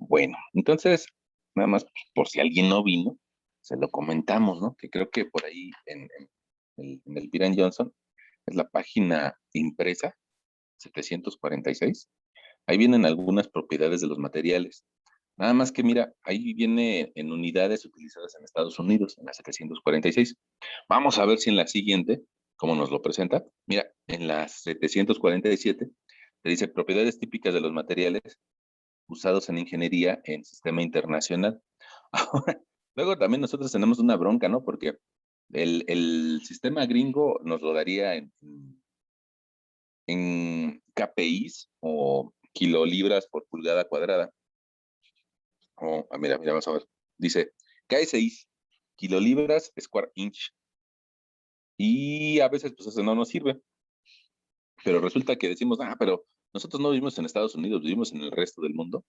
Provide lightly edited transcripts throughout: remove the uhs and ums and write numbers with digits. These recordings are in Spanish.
Bueno, entonces, nada más por si alguien no vino, se lo comentamos, ¿no? Que creo que por ahí en el Piran Johnson es la página impresa 746. Ahí vienen algunas propiedades de los materiales. Nada más que mira, ahí viene en unidades utilizadas en Estados Unidos, en la 746. Vamos a ver si en la siguiente, cómo nos lo presenta. Mira, en la 747 te dice propiedades típicas de los materiales usados en ingeniería en sistema internacional. Ahora, luego también nosotros tenemos una bronca, ¿no? Porque el sistema gringo nos lo daría en KPIs o kilolibras por pulgada cuadrada. Mira, vamos a ver. Dice KSI, kilolibras square inch. Y a veces, pues eso no nos sirve. Pero resulta que decimos, pero nosotros no vivimos en Estados Unidos, vivimos en el resto del mundo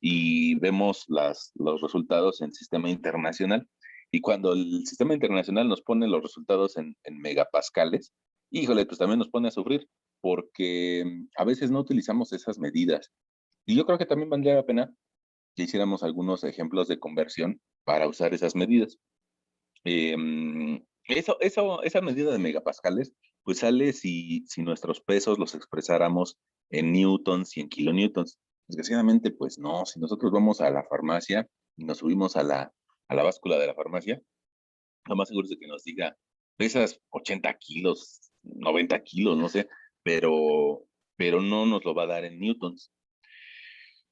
y vemos los resultados en sistema internacional. Y cuando el sistema internacional nos pone los resultados en megapascales, híjole, pues también nos pone a sufrir, porque a veces no utilizamos esas medidas. Y yo creo que también valdría la pena que hiciéramos algunos ejemplos de conversión para usar esas medidas. Esa medida de megapascales, pues sale si nuestros pesos los expresáramos en newtons y en kilonewtons. Desgraciadamente, pues no, si nosotros vamos a la farmacia y nos subimos a la báscula de la farmacia, lo más seguro es de que nos diga, pesas 80 kilos, 90 kilos, no sé, pero no nos lo va a dar en newtons.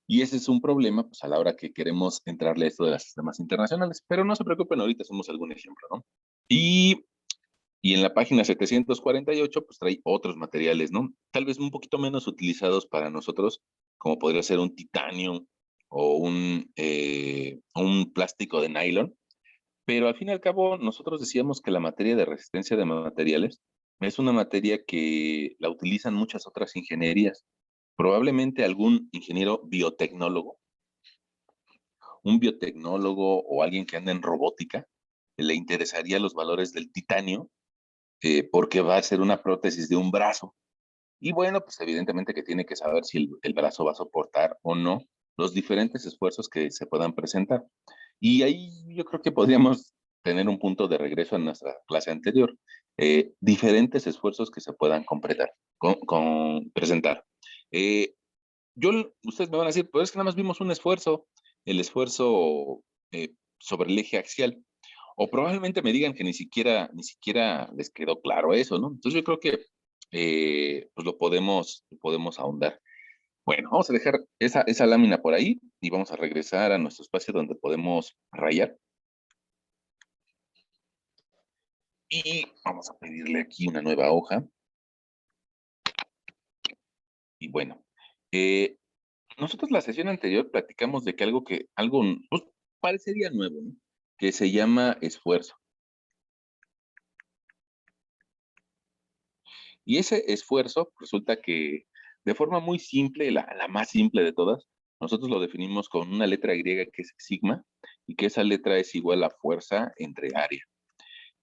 Y ese es un problema, pues a la hora que queremos entrarle a esto de los sistemas internacionales. Pero no se preocupen, ahorita somos algún ejemplo, ¿no? Y en la página 748, pues trae otros materiales, ¿no? Tal vez un poquito menos utilizados para nosotros, como podría ser un titanio o un plástico de nylon. Pero al fin y al cabo, nosotros decíamos que la materia de resistencia de materiales es una materia que la utilizan muchas otras ingenierías. Probablemente algún ingeniero biotecnólogo, un biotecnólogo o alguien que anda en robótica, le interesaría los valores del titanio porque va a ser una prótesis de un brazo. Y bueno, pues evidentemente que tiene que saber si el brazo va a soportar o no los diferentes esfuerzos que se puedan presentar. Y ahí yo creo que podríamos tener un punto de regreso en nuestra clase anterior. Diferentes esfuerzos que se puedan presentar. Eh, Ustedes me van a decir, pues es que nada más vimos un esfuerzo, el esfuerzo sobre el eje axial. O probablemente me digan que ni siquiera les quedó claro eso, ¿no? Entonces yo creo que pues lo podemos ahondar. Bueno, vamos a dejar esa lámina por ahí y vamos a regresar a nuestro espacio donde podemos rayar. Y vamos a pedirle aquí una nueva hoja. Y bueno, eh, nosotros la sesión anterior platicamos de que algo pues, parecería nuevo, ¿no? Que se llama esfuerzo. Y ese esfuerzo resulta que de forma muy simple, la más simple de todas, nosotros lo definimos con una letra griega que es sigma y que esa letra es igual a fuerza entre área.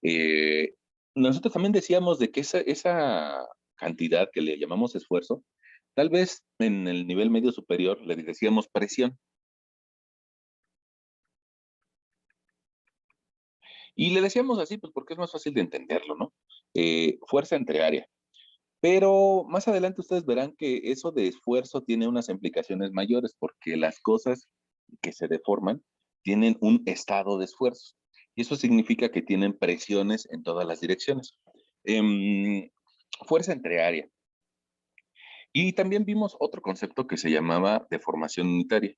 Eh, Nosotros también decíamos de que esa cantidad que le llamamos esfuerzo, tal vez en el nivel medio superior le decíamos presión. Y le decíamos así, pues porque es más fácil de entenderlo, ¿no? Fuerza entre área. Pero más adelante ustedes verán que eso de esfuerzo tiene unas implicaciones mayores porque las cosas que se deforman tienen un estado de esfuerzo. Y eso significa que tienen presiones en todas las direcciones. Em, Fuerza entre área. Y también vimos otro concepto que se llamaba deformación unitaria.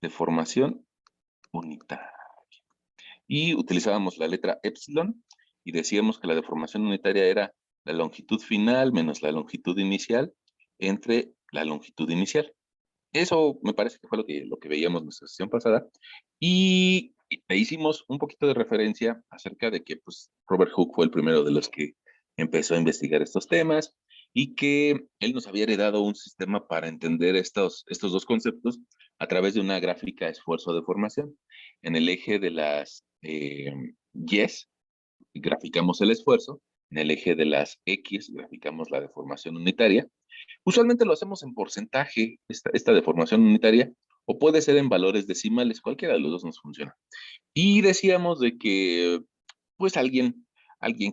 Deformación unitaria. Y utilizábamos la letra epsilon y decíamos que la deformación unitaria era la longitud final menos la longitud inicial entre la longitud inicial. Eso me parece que fue lo que veíamos en nuestra sesión pasada. Y hicimos un poquito de referencia acerca de que pues, Robert Hooke fue el primero de los que empezó a investigar estos temas y que él nos había heredado un sistema para entender estos dos conceptos a través de una gráfica esfuerzo-deformación. En el eje de las Yes, graficamos el esfuerzo, en el eje de las X graficamos la deformación unitaria. Usualmente lo hacemos en porcentaje, esta deformación unitaria, o puede ser en valores decimales, cualquiera de los dos nos funciona. Y decíamos de que, pues alguien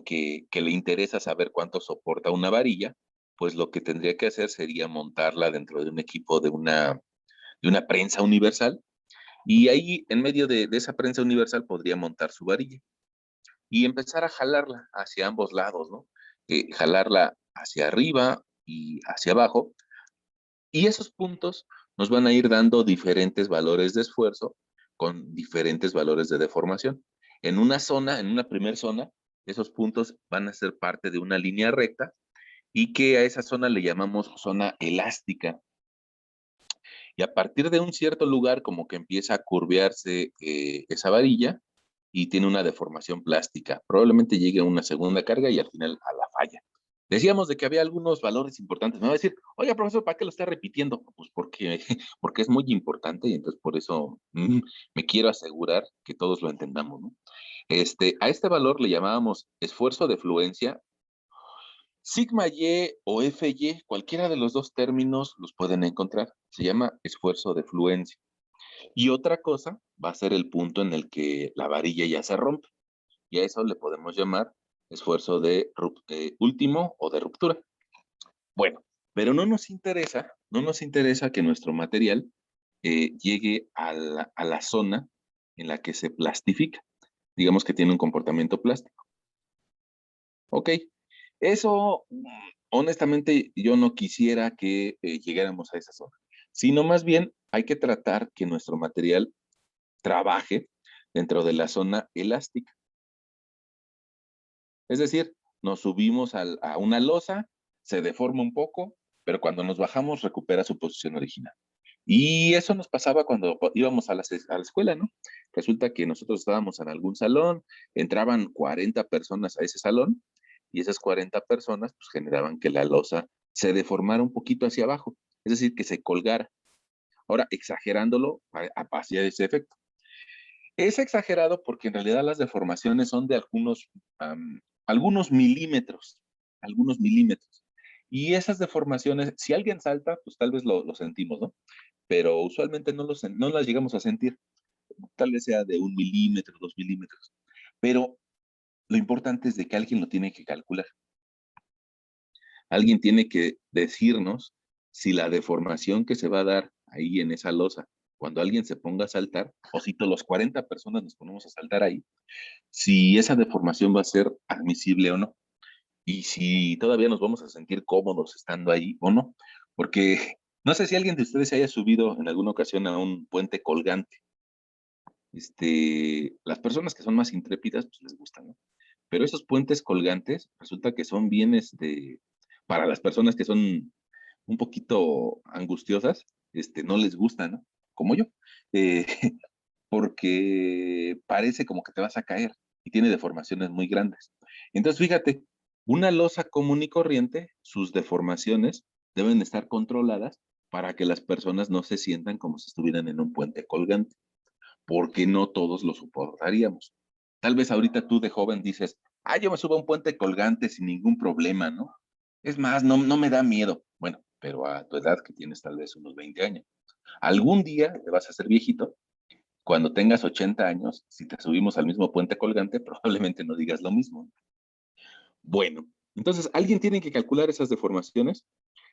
que le interesa saber cuánto soporta una varilla, pues lo que tendría que hacer sería montarla dentro de un equipo de una prensa universal, y ahí en medio de esa prensa universal podría montar su varilla y empezar a jalarla hacia ambos lados, ¿no? Jalarla hacia arriba y hacia abajo, y esos puntos nos van a ir dando diferentes valores de esfuerzo con diferentes valores de deformación. En una zona, en una primera zona, esos puntos van a ser parte de una línea recta y que a esa zona le llamamos zona elástica. Y a partir de un cierto lugar, como que empieza a curvearse esa varilla y tiene una deformación plástica. Probablemente llegue a una segunda carga y al final a la falla. Decíamos de que había algunos valores importantes. Me va a decir, oiga, profesor, ¿para qué lo está repitiendo? Pues porque, porque es muy importante y entonces por eso me quiero asegurar que todos lo entendamos, ¿no? A este valor le llamábamos esfuerzo de fluencia. Sigma Y o FY, cualquiera de los dos términos los pueden encontrar. Se llama esfuerzo de fluencia. Y otra cosa va a ser el punto en el que la varilla ya se rompe. Y a eso le podemos llamar esfuerzo de último o de ruptura. Bueno, pero no nos interesa que nuestro material llegue a la zona en la que se plastifica. Digamos que tiene un comportamiento plástico. Ok, eso honestamente yo no quisiera que llegáramos a esa zona, sino más bien hay que tratar que nuestro material trabaje dentro de la zona elástica. Es decir, nos subimos a una losa, se deforma un poco, pero cuando nos bajamos recupera su posición original. Y eso nos pasaba cuando íbamos a la escuela, ¿no? Resulta que nosotros estábamos en algún salón, entraban 40 personas a ese salón y esas 40 personas pues generaban que la losa se deformara un poquito hacia abajo, es decir, que se colgara. Ahora, exagerándolo, hacía ese efecto. Es exagerado porque en realidad las deformaciones son de algunos milímetros, algunos milímetros. Y esas deformaciones, si alguien salta, pues tal vez lo sentimos, ¿no? Pero usualmente no las llegamos a sentir. Tal vez sea de 1 milímetro, 2 milímetros. Pero lo importante es de que alguien lo tiene que calcular. Alguien tiene que decirnos si la deformación que se va a dar ahí en esa losa, cuando alguien se ponga a saltar, o si todos los 40 personas nos ponemos a saltar ahí, si esa deformación va a ser admisible o no, y si todavía nos vamos a sentir cómodos estando ahí o no, porque no sé si alguien de ustedes se haya subido en alguna ocasión a un puente colgante. Las personas que son más intrépidas, pues les gustan, ¿no? Pero esos puentes colgantes resulta que son bien, para las personas que son un poquito angustiosas, no les gustan, ¿no? Como yo. Eh, porque parece como que te vas a caer y tiene deformaciones muy grandes. Entonces, fíjate, una losa común y corriente, sus deformaciones deben estar controladas para que las personas no se sientan como si estuvieran en un puente colgante, porque no todos lo soportaríamos. Tal vez ahorita tú de joven dices, yo me subo a un puente colgante sin ningún problema, ¿no? Es más, no me da miedo. Bueno, pero a tu edad que tienes tal vez unos 20 años, algún día te vas a hacer viejito. Cuando tengas 80 años, si te subimos al mismo puente colgante, probablemente no digas lo mismo. Bueno, entonces alguien tiene que calcular esas deformaciones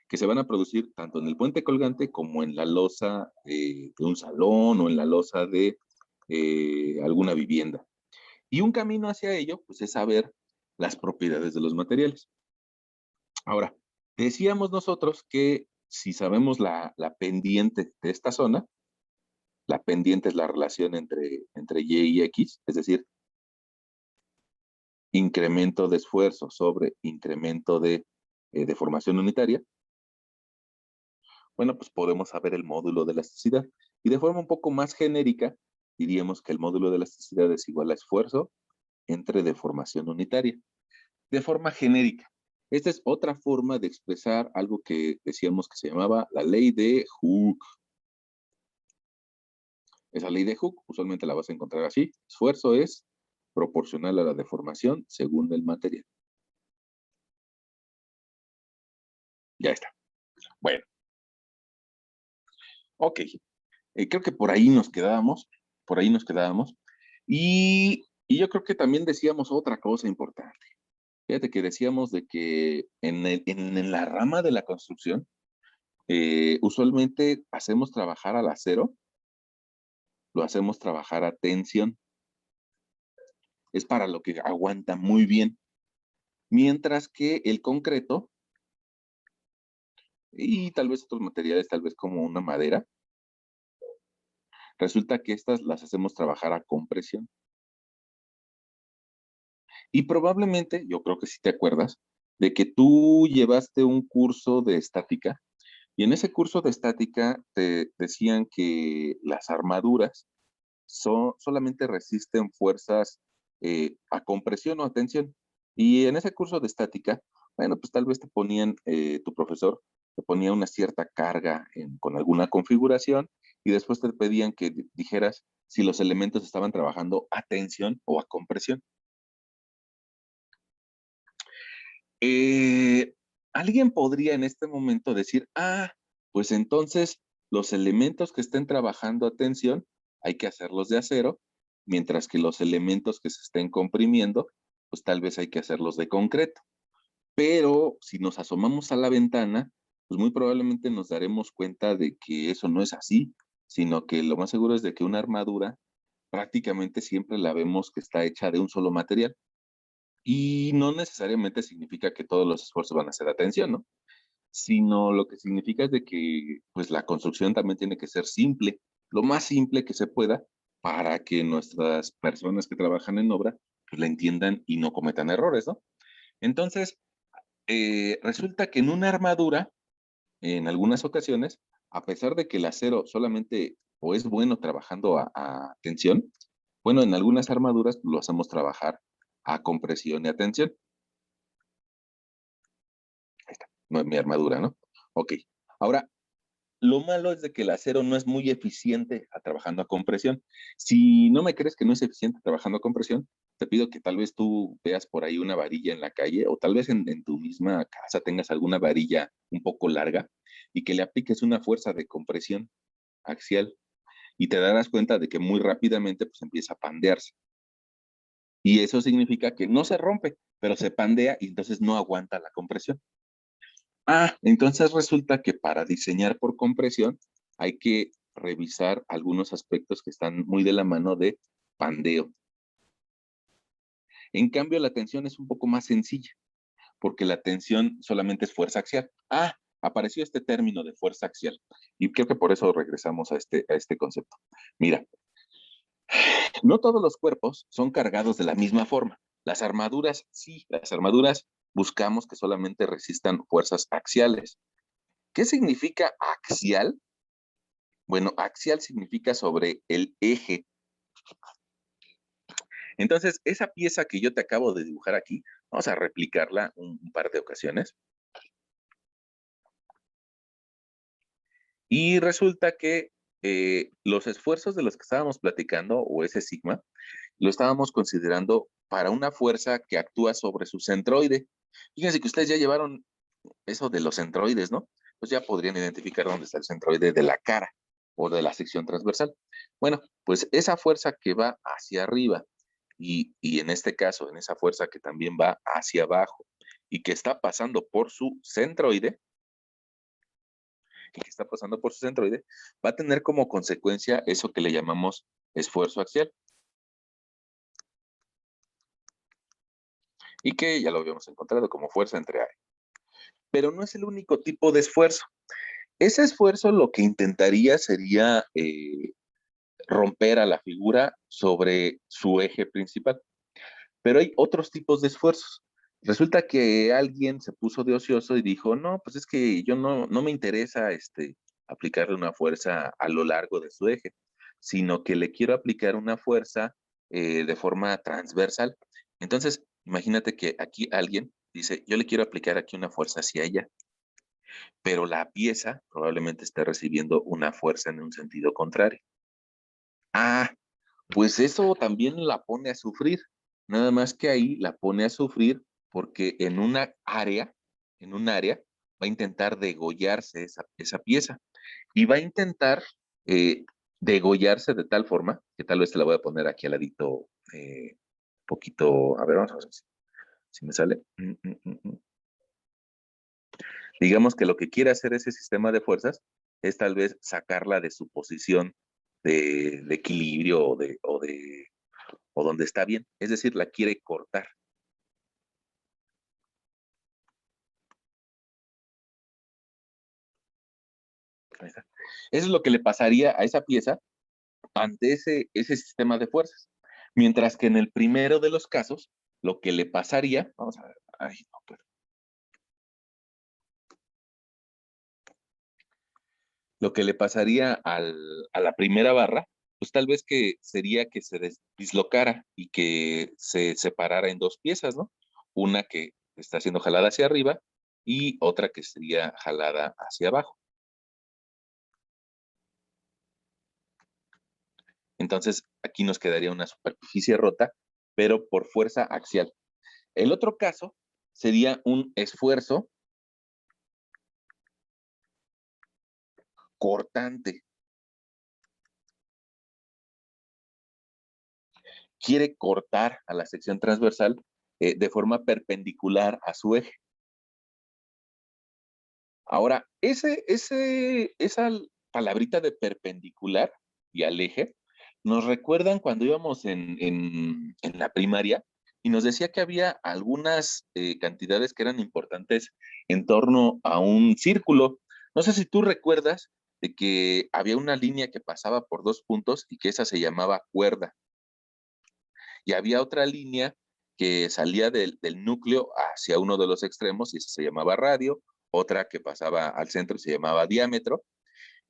que se van a producir tanto en el puente colgante como en la losa de un salón o en la losa de alguna vivienda. Y un camino hacia ello, pues es saber las propiedades de los materiales. Ahora, decíamos nosotros que si sabemos la pendiente de esta zona, la pendiente es la relación entre Y y X, es decir, incremento de esfuerzo sobre incremento de deformación unitaria, bueno, pues podemos saber el módulo de elasticidad. Y de forma un poco más genérica, diríamos que el módulo de elasticidad es igual a esfuerzo entre deformación unitaria. De forma genérica. Esta es otra forma de expresar algo que decíamos que se llamaba la ley de Hooke. Esa ley de Hooke usualmente la vas a encontrar así. Esfuerzo es proporcional a la deformación según el material. Ya está. Bueno, ok. Creo que por ahí nos quedábamos, por ahí nos quedábamos. Y yo creo que también decíamos otra cosa importante. Fíjate que decíamos de que en la rama de la construcción, usualmente hacemos trabajar al acero, lo hacemos trabajar a tensión. Es para lo que aguanta muy bien. Mientras que el concreto y tal vez otros materiales, tal vez como una madera, resulta que estas las hacemos trabajar a compresión. Y probablemente, yo creo que sí te acuerdas, de que tú llevaste un curso de estática y en ese curso de estática te decían que las armaduras solamente resisten fuerzas a compresión o a tensión. Y en ese curso de estática, bueno, pues tal vez te ponían, tu profesor te ponía una cierta carga con alguna configuración y después te pedían que dijeras si los elementos estaban trabajando a tensión o a compresión. Eh, Alguien podría en este momento decir, pues entonces los elementos que estén trabajando a tensión hay que hacerlos de acero, mientras que los elementos que se estén comprimiendo, pues tal vez hay que hacerlos de concreto. Pero si nos asomamos a la ventana, pues muy probablemente nos daremos cuenta de que eso no es así, sino que lo más seguro es de que una armadura prácticamente siempre la vemos que está hecha de un solo material. Y no necesariamente significa que todos los esfuerzos van a ser atención, ¿no? Sino lo que significa es de que, pues, la construcción también tiene que ser simple, lo más simple que se pueda, para que nuestras personas que trabajan en obra, pues, la entiendan y no cometan errores, ¿no? Entonces, resulta que en una armadura, en algunas ocasiones, a pesar de que el acero solamente o es bueno trabajando a tensión, bueno, en algunas armaduras lo hacemos trabajar a compresión y a tensión. No, mi armadura, ¿no? Ok. Ahora, lo malo es de que el acero no es muy eficiente trabajando a compresión. Si no me crees que no es eficiente trabajando a compresión, te pido que tal vez tú veas por ahí una varilla en la calle o tal vez en tu misma casa tengas alguna varilla un poco larga y que le apliques una fuerza de compresión axial y te darás cuenta de que muy rápidamente pues empieza a pandearse. Y eso significa que no se rompe, pero se pandea y entonces no aguanta la compresión. Entonces resulta que para diseñar por compresión hay que revisar algunos aspectos que están muy de la mano de pandeo. En cambio, la tensión es un poco más sencilla, porque la tensión solamente es fuerza axial. Apareció este término de fuerza axial, y creo que por eso regresamos a este concepto. Mira, no todos los cuerpos son cargados de la misma forma. Las armaduras, sí, las armaduras buscamos que solamente resistan fuerzas axiales. ¿Qué significa axial? Bueno, axial significa sobre el eje. Entonces, esa pieza que yo te acabo de dibujar aquí, vamos a replicarla un par de ocasiones. Y resulta que los esfuerzos de los que estábamos platicando, o ese sigma, lo estábamos considerando para una fuerza que actúa sobre su centroide. Fíjense que ustedes ya llevaron eso de los centroides, ¿no? Pues ya podrían identificar dónde está el centroide de la cara o de la sección transversal. Bueno, pues esa fuerza que va hacia arriba y en este caso, en esa fuerza que también va hacia abajo y que está pasando por su centroide, y que está pasando por su centroide, va a tener como consecuencia eso que le llamamos esfuerzo axial y que ya lo habíamos encontrado como fuerza entre áreas. Pero no es el único tipo de esfuerzo. Ese esfuerzo lo que intentaría sería romper a la figura sobre su eje principal. Pero hay otros tipos de esfuerzos. Resulta que alguien se puso de ocioso y dijo, no, pues es que yo no me interesa aplicarle una fuerza a lo largo de su eje, sino que le quiero aplicar una fuerza de forma transversal. Entonces, imagínate que aquí alguien dice, yo le quiero aplicar aquí una fuerza hacia ella, pero la pieza probablemente esté recibiendo una fuerza en un sentido contrario. Ah, pues eso también la pone a sufrir, nada más que ahí la pone a sufrir porque en un área, va a intentar degollarse esa pieza y va a intentar degollarse de tal forma, que tal vez te la voy a poner aquí al ladito, poquito, a ver, vamos a ver si me sale. Digamos que lo que quiere hacer ese sistema de fuerzas es tal vez sacarla de su posición de equilibrio o donde está bien, es decir, la quiere cortar. Ahí está. Eso es lo que le pasaría a esa pieza ante ese sistema de fuerzas. Mientras que en el primero de los casos, lo que le pasaría, vamos a ver, ay, no puedo. Lo que le pasaría a la primera barra, pues tal vez que sería que se dislocara y que se separara en dos piezas, ¿no? Una que está siendo jalada hacia arriba y otra que sería jalada hacia abajo. Entonces, aquí nos quedaría una superficie rota, pero por fuerza axial. El otro caso sería un esfuerzo cortante. Quiere cortar a la sección transversal de forma perpendicular a su eje. Ahora, esa palabrita de perpendicular y al eje, nos recuerdan cuando íbamos en la primaria y nos decía que había algunas cantidades que eran importantes en torno a un círculo. No sé si tú recuerdas de que había una línea que pasaba por dos puntos y que esa se llamaba cuerda. Y había otra línea que salía del núcleo hacia uno de los extremos y esa se llamaba radio, otra que pasaba al centro y se llamaba diámetro.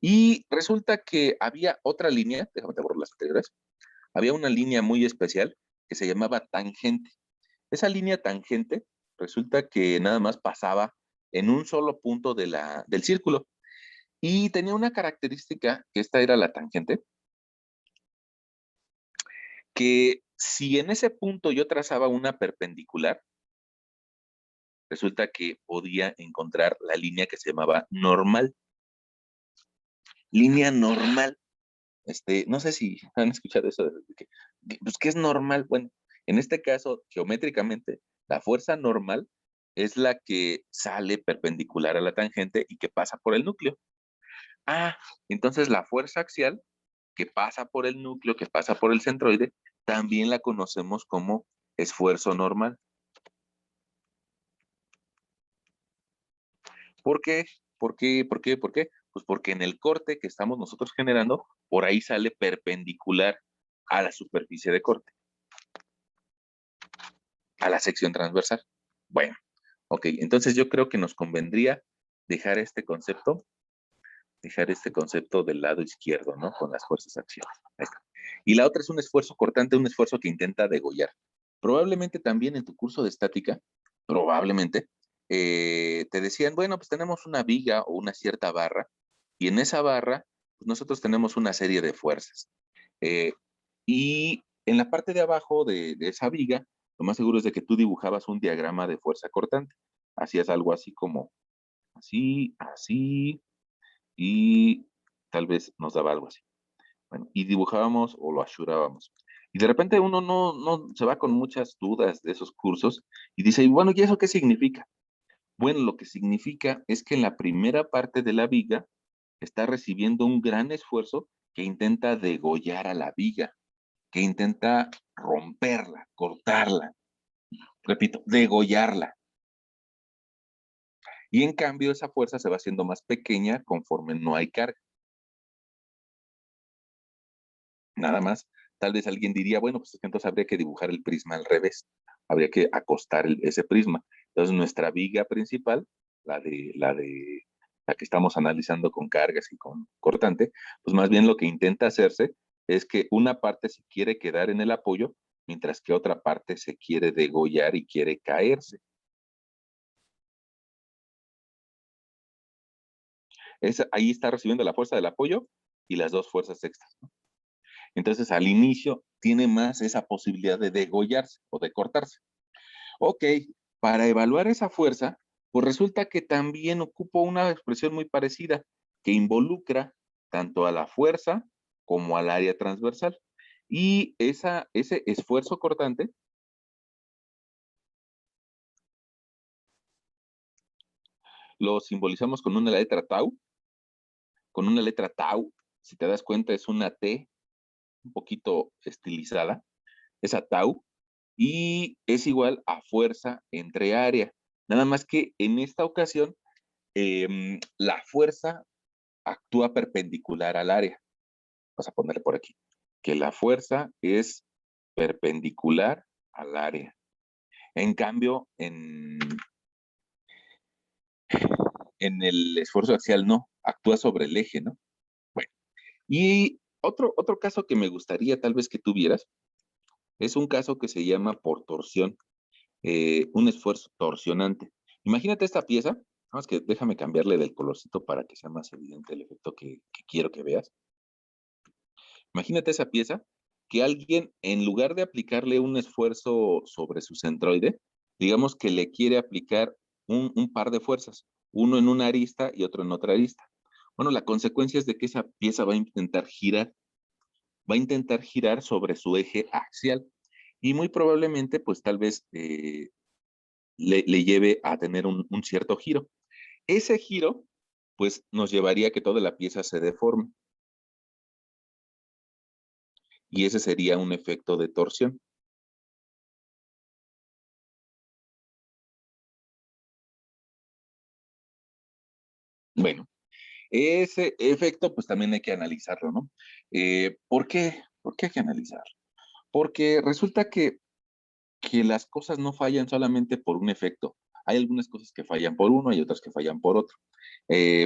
Y resulta que había otra línea, déjame te borro las anteriores, había una línea muy especial que se llamaba tangente. Esa línea tangente resulta que nada más pasaba en un solo punto del círculo y tenía una característica, que esta era la tangente, que si en ese punto yo trazaba una perpendicular, resulta que podía encontrar la línea que se llamaba normal. Línea normal. No sé si han escuchado eso, pues, ¿qué es normal? Bueno, en este caso, geométricamente, la fuerza normal es la que sale perpendicular a la tangente y que pasa por el núcleo. Ah, entonces la fuerza axial que pasa por el núcleo, que pasa por el centroide, también la conocemos como esfuerzo normal. ¿Por qué? ¿Por qué? ¿Por qué? ¿Por qué? Pues porque en el corte que estamos nosotros generando, por ahí sale perpendicular a la superficie de corte, a la sección transversal. Bueno, ok, entonces yo creo que nos convendría dejar dejar este concepto del lado izquierdo, ¿no? Con las fuerzas axiales. Ahí está. Y la otra es un esfuerzo cortante, un esfuerzo que intenta degollar. Probablemente también en tu curso de estática, probablemente, te decían, bueno, pues tenemos una viga o una cierta barra, y en esa barra, pues nosotros tenemos una serie de fuerzas. Eh, y en la parte de abajo de esa viga, lo más seguro es de que tú dibujabas un diagrama de fuerza cortante. Hacías algo así como así, así, y tal vez nos daba algo así. Bueno, y dibujábamos o lo ashurábamos. Y de repente uno no se va con muchas dudas de esos cursos y dice, bueno, ¿y eso qué significa? Bueno, lo que significa es que en la primera parte de la viga está recibiendo un gran esfuerzo que intenta degollar a la viga, que intenta romperla, cortarla, repito, degollarla. Y en cambio esa fuerza se va haciendo más pequeña conforme no hay carga. Nada más. Tal vez alguien diría, bueno, pues entonces habría que dibujar el prisma al revés. Habría que acostar ese prisma. Entonces nuestra viga principal, la que estamos analizando con cargas y con cortante, pues más bien lo que intenta hacerse es que una parte se quiere quedar en el apoyo, mientras que otra parte se quiere degollar y quiere caerse. Ahí está recibiendo la fuerza del apoyo y las dos fuerzas extras, ¿no? Entonces, al inicio tiene más esa posibilidad de degollarse o de cortarse. Ok, para evaluar esa fuerza, pues resulta que también ocupo una expresión muy parecida que involucra tanto a la fuerza como al área transversal. Y ese esfuerzo cortante lo simbolizamos con una letra tau. Con una letra tau, si te das cuenta, es una T un poquito estilizada, esa tau, y es igual a fuerza entre área. Nada más que en esta ocasión, la fuerza actúa perpendicular al área. Vamos a ponerle por aquí, que la fuerza es perpendicular al área. En cambio, en el esfuerzo axial no, actúa sobre el eje, ¿no? Bueno, y otro caso que me gustaría tal vez que tuvieras es un caso que se llama por torsión, un esfuerzo torsionante. Imagínate esta pieza, nada más que déjame cambiarle del colorcito para que sea más evidente el efecto que quiero que veas. Imagínate esa pieza que alguien, en lugar de aplicarle un esfuerzo sobre su centroide, digamos que le quiere aplicar un par de fuerzas, uno en una arista y otro en otra arista. Bueno, la consecuencia es de que esa pieza va a intentar girar sobre su eje axial y muy probablemente, pues tal vez le lleve a tener un cierto giro. Ese giro, pues nos llevaría a que toda la pieza se deforme y ese sería un efecto de torsión. Bueno, ese efecto, pues también hay que analizarlo, ¿no? ¿Por qué? ¿Por qué hay que analizarlo? Porque resulta que las cosas no fallan solamente por un efecto. Hay algunas cosas que fallan por uno y otras que fallan por otro.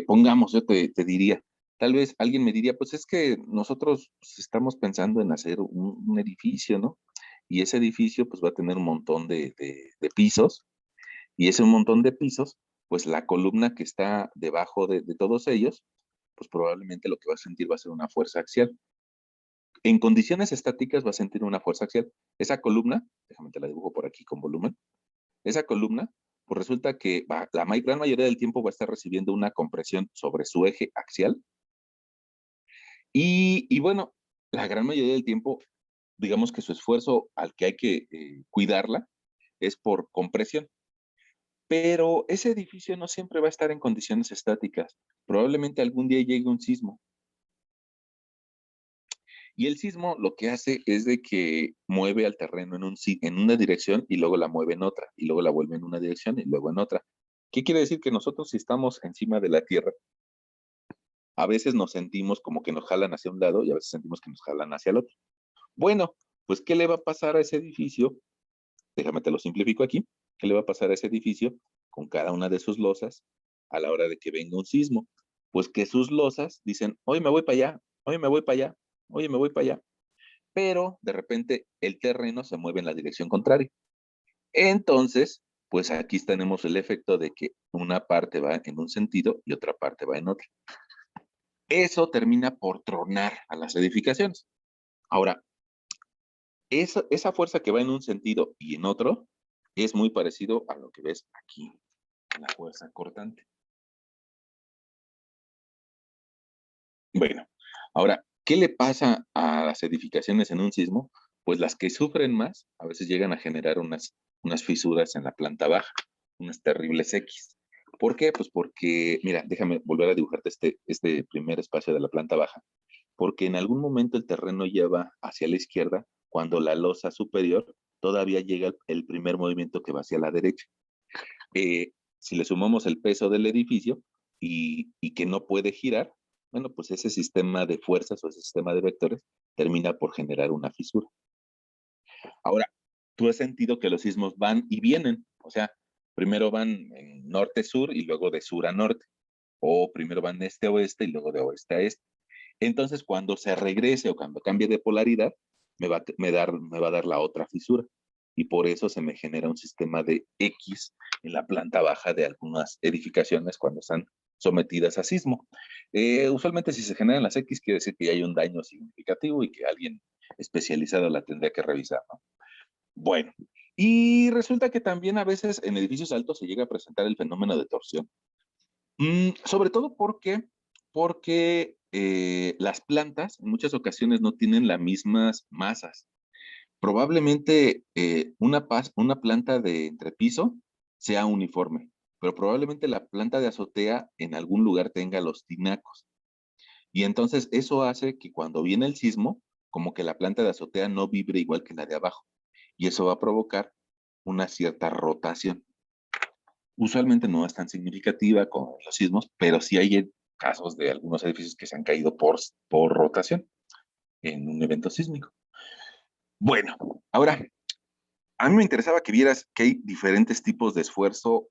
Pongamos, yo te diría, tal vez alguien me diría, pues es que nosotros pues, estamos pensando en hacer un edificio, ¿no? Y ese edificio pues va a tener un montón de pisos y ese montón de pisos, pues la columna que está debajo de todos ellos, pues probablemente lo que va a sentir va a ser una fuerza axial. En condiciones estáticas va a sentir una fuerza axial. Esa columna, déjame te la dibujo por aquí con volumen, esa columna, pues resulta que la gran mayoría del tiempo va a estar recibiendo una compresión sobre su eje axial. Y bueno, la gran mayoría del tiempo, digamos que su esfuerzo al que hay que cuidarla es por compresión. Pero ese edificio no siempre va a estar en condiciones estáticas. Probablemente algún día llegue un sismo. Y el sismo lo que hace es de que mueve al terreno en una dirección y luego la mueve en otra, y luego la vuelve en una dirección y luego en otra. ¿Qué quiere decir? Que nosotros si estamos encima de la Tierra, a veces nos sentimos como que nos jalan hacia un lado y a veces sentimos que nos jalan hacia el otro. Bueno, pues ¿qué le va a pasar a ese edificio? Déjame te lo simplifico aquí. ¿Qué le va a pasar a ese edificio con cada una de sus losas a la hora de que venga un sismo? Pues que sus losas dicen, hoy me voy para allá, hoy me voy para allá, oye, me voy para allá, pero de repente el terreno se mueve en la dirección contraria. Entonces, pues aquí tenemos el efecto de que una parte va en un sentido y otra parte va en otro. Eso termina por tronar a las edificaciones. Ahora, esa fuerza que va en un sentido y en otro es muy parecido a lo que ves aquí, la fuerza cortante. Bueno, ahora, ¿qué le pasa a las edificaciones en un sismo? Pues las que sufren más a veces llegan a generar unas fisuras en la planta baja, unas terribles X. ¿Por qué? Pues porque, mira, déjame volver a dibujarte este primer espacio de la planta baja, porque en algún momento el terreno lleva hacia la izquierda cuando la losa superior todavía llega el primer movimiento que va hacia la derecha. Si le sumamos el peso del edificio y que no puede girar, bueno, pues ese sistema de fuerzas o ese sistema de vectores termina por generar una fisura. Ahora, tú has sentido que los sismos van y vienen, o sea, primero van en norte-sur y luego de sur a norte, o primero van de este a oeste y luego de oeste a este. Entonces, cuando se regrese o cuando cambie de polaridad, me va a dar la otra fisura. Y por eso se me genera un sistema de X en la planta baja de algunas edificaciones cuando están sometidas a sismo. Usualmente si se generan las X quiere decir que ya hay un daño significativo y que alguien especializado la tendría que revisar, ¿no? Bueno, y resulta que también a veces en edificios altos se llega a presentar el fenómeno de torsión. Sobre todo porque las plantas en muchas ocasiones no tienen las mismas masas. Probablemente una planta de entrepiso sea uniforme, pero probablemente la planta de azotea en algún lugar tenga los tinacos. Y entonces eso hace que cuando viene el sismo, como que la planta de azotea no vibre igual que la de abajo. Y eso va a provocar una cierta rotación. Usualmente no es tan significativa con los sismos, pero sí hay casos de algunos edificios que se han caído por rotación en un evento sísmico. Bueno, ahora, a mí me interesaba que vieras que hay diferentes tipos de esfuerzo,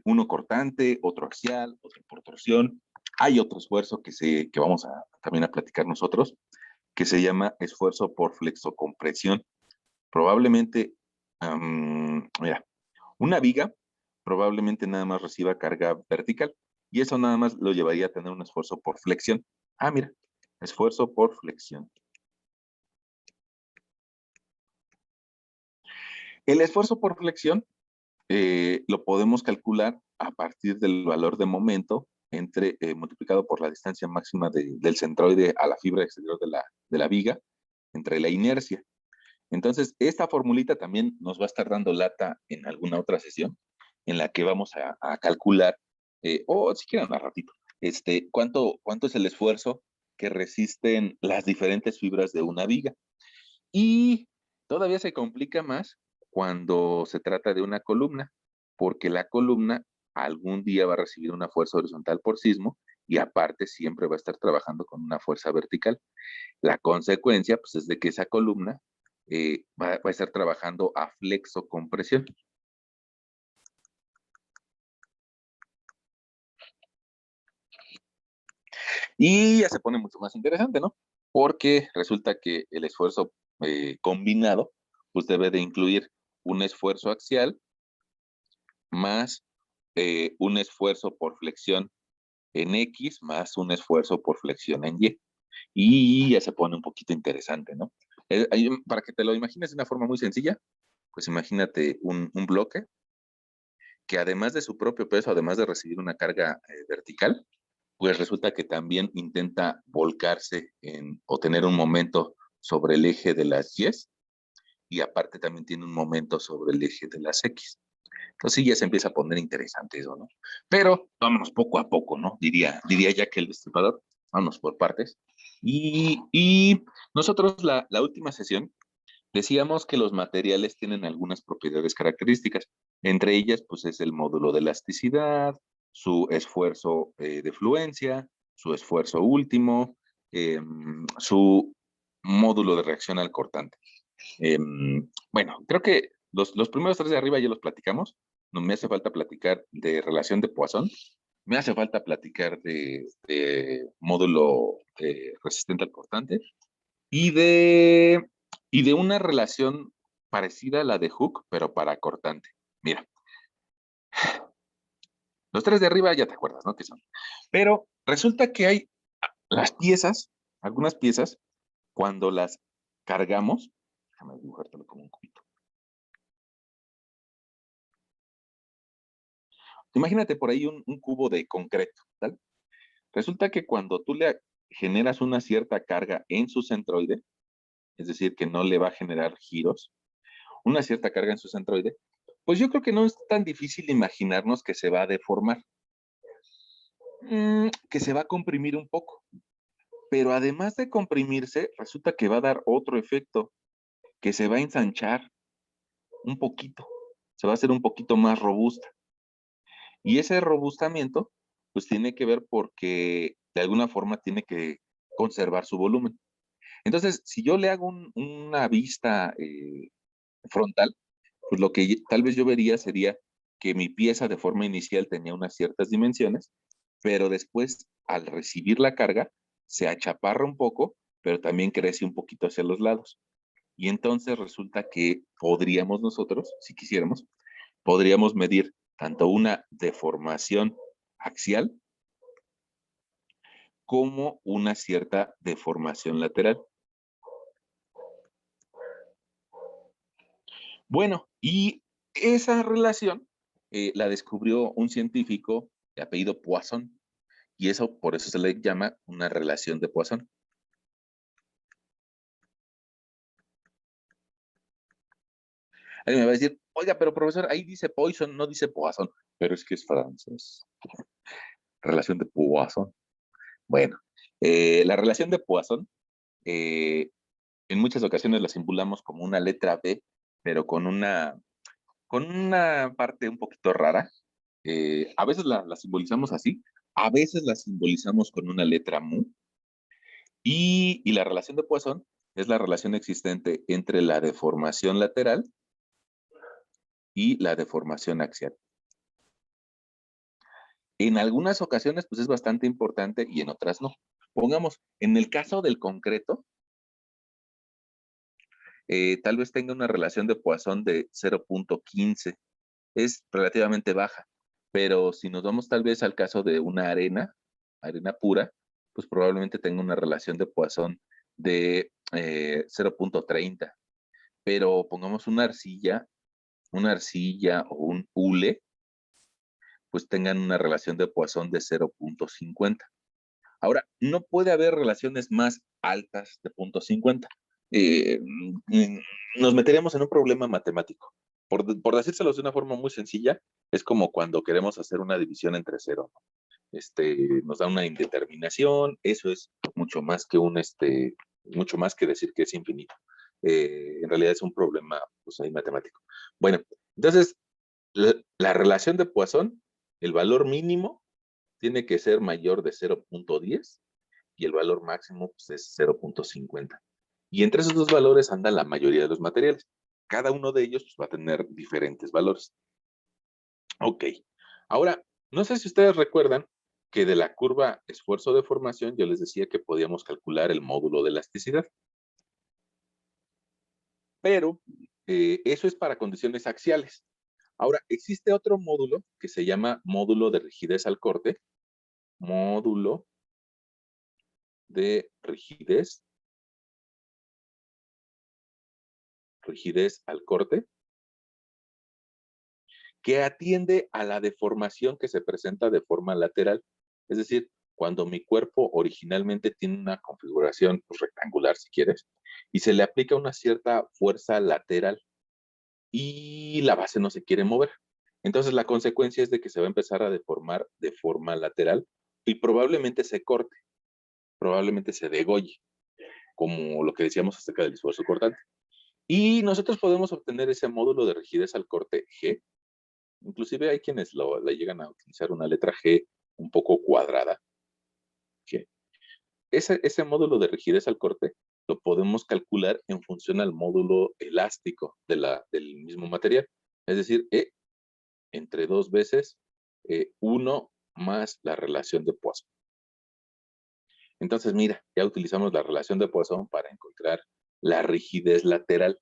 uno cortante, otro axial, otro por torsión. Hay otro esfuerzo que vamos también a platicar nosotros, que se llama esfuerzo por flexocompresión. Probablemente, mira, una viga probablemente nada más reciba carga vertical y eso nada más lo llevaría a tener un esfuerzo por flexión. Ah, mira, esfuerzo por flexión. El esfuerzo por flexión lo podemos calcular a partir del valor de momento multiplicado por la distancia máxima del centroide a la fibra exterior de la viga, entre la inercia. Entonces, esta formulita también nos va a estar dando lata en alguna otra sesión en la que vamos a calcular, o si quieren más ratito, cuánto es el esfuerzo que resisten las diferentes fibras de una viga. Y todavía se complica más cuando se trata de una columna, porque la columna algún día va a recibir una fuerza horizontal por sismo y aparte siempre va a estar trabajando con una fuerza vertical. La consecuencia, pues, es de que esa columna va a estar trabajando a flexocompresión. Y ya se pone mucho más interesante, ¿no? Porque resulta que el esfuerzo combinado, pues debe de incluir un esfuerzo axial más un esfuerzo por flexión en X más un esfuerzo por flexión en Y. Y ya se pone un poquito interesante, ¿no? Para que te lo imagines de una forma muy sencilla, pues imagínate un bloque que además de su propio peso, además de recibir una carga vertical, pues resulta que también intenta volcarse o tener un momento sobre el eje de las Y y aparte también tiene un momento sobre el eje de las X. Entonces sí ya se empieza a poner interesante eso, ¿no? Pero vámonos poco a poco, ¿no? Diría ya que el destripador, vámonos por partes. Y nosotros la última sesión decíamos que los materiales tienen algunas propiedades características. Entre ellas, pues es el módulo de elasticidad, su esfuerzo de fluencia, su esfuerzo último, su módulo de reacción al cortante. Bueno, creo que los primeros tres de arriba ya los platicamos. No me hace falta platicar de relación de Poisson. Me hace falta platicar de módulo resistente al cortante y y de una relación parecida a la de Hooke, pero para cortante. Mira, los tres de arriba ya te acuerdas, ¿no? ¿Qué son? Pero resulta que hay las piezas, algunas piezas, cuando las cargamos, déjame dibujártelo como un cubito. Imagínate por ahí un cubo de concreto, ¿tal? Resulta que cuando tú le generas una cierta carga en su centroide, es decir, que no le va a generar giros, una cierta carga en su centroide, pues yo creo que no es tan difícil imaginarnos que se va a deformar, que se va a comprimir un poco. Pero además de comprimirse, resulta que va a dar otro efecto, que se va a ensanchar un poquito, se va a hacer un poquito más robusta. Y ese robustamiento, pues tiene que ver porque de alguna forma tiene que conservar su volumen. Entonces, si yo le hago una vista frontal, pues lo que tal vez yo vería sería que mi pieza de forma inicial tenía unas ciertas dimensiones, pero después al recibir la carga se achaparra un poco, pero también crece un poquito hacia los lados. Y entonces resulta que podríamos nosotros, si quisiéramos, podríamos medir tanto una deformación axial como una cierta deformación lateral. Bueno, y esa relación la descubrió un científico de apellido Poisson, Y eso, por eso se le llama una relación de Poisson. Alguien me va a decir, oiga, pero profesor, ahí dice Poisson, no dice Poisson. Pero es que es francés. Relación de Poisson. Bueno, la relación de Poisson, eh, en muchas ocasiones la simulamos como una letra B, pero con una parte un poquito rara. A veces la simbolizamos así, a veces la simbolizamos con una letra mu. Y la relación de Poisson es la relación existente entre la deformación lateral y la deformación axial. En algunas ocasiones, pues es bastante importante y en otras no. Pongamos, en el caso del concreto, tal vez tenga una relación de Poisson de 0.15. Es relativamente baja, pero si nos vamos tal vez al caso de una arena pura, pues probablemente tenga una relación de Poisson de 0.30. Pero pongamos una arcilla o un hule, pues tengan una relación de Poisson de 0.50. Ahora, no puede haber relaciones más altas de 0.50. Eh, mm, Nos meteríamos en un problema matemático. Por decírselos de una forma muy sencilla, es como cuando queremos hacer una división entre cero, ¿no? Nos da una indeterminación, eso es mucho más que decir que es infinito. En realidad es un problema, pues, ahí matemático. Bueno, entonces, la relación de Poisson, el valor mínimo tiene que ser mayor de 0.10 y el valor máximo, pues, es 0.50. Y entre esos dos valores anda la mayoría de los materiales. Cada uno de ellos, pues, va a tener diferentes valores. Ok. Ahora, no sé si ustedes recuerdan que de la curva esfuerzo-deformación yo les decía que podíamos calcular el módulo de elasticidad, pero eso es para condiciones axiales. Ahora, existe otro módulo que se llama módulo de rigidez al corte, módulo de rigidez al corte, que atiende a la deformación que se presenta de forma lateral. Es decir, cuando mi cuerpo originalmente tiene una configuración, pues, rectangular, si quieres, y se le aplica una cierta fuerza lateral y la base no se quiere mover. Entonces la consecuencia es de que se va a empezar a deformar de forma lateral y probablemente se corte, probablemente se degolle, como lo que decíamos acerca del esfuerzo cortante. Y nosotros podemos obtener ese módulo de rigidez al corte G. Inclusive hay quienes le llegan a utilizar una letra G un poco cuadrada. G. Ese módulo de rigidez al corte lo podemos calcular en función al módulo elástico del mismo material. Es decir, E entre dos veces 1 más la relación de Poisson. Entonces, mira, ya utilizamos la relación de Poisson para encontrar la rigidez lateral.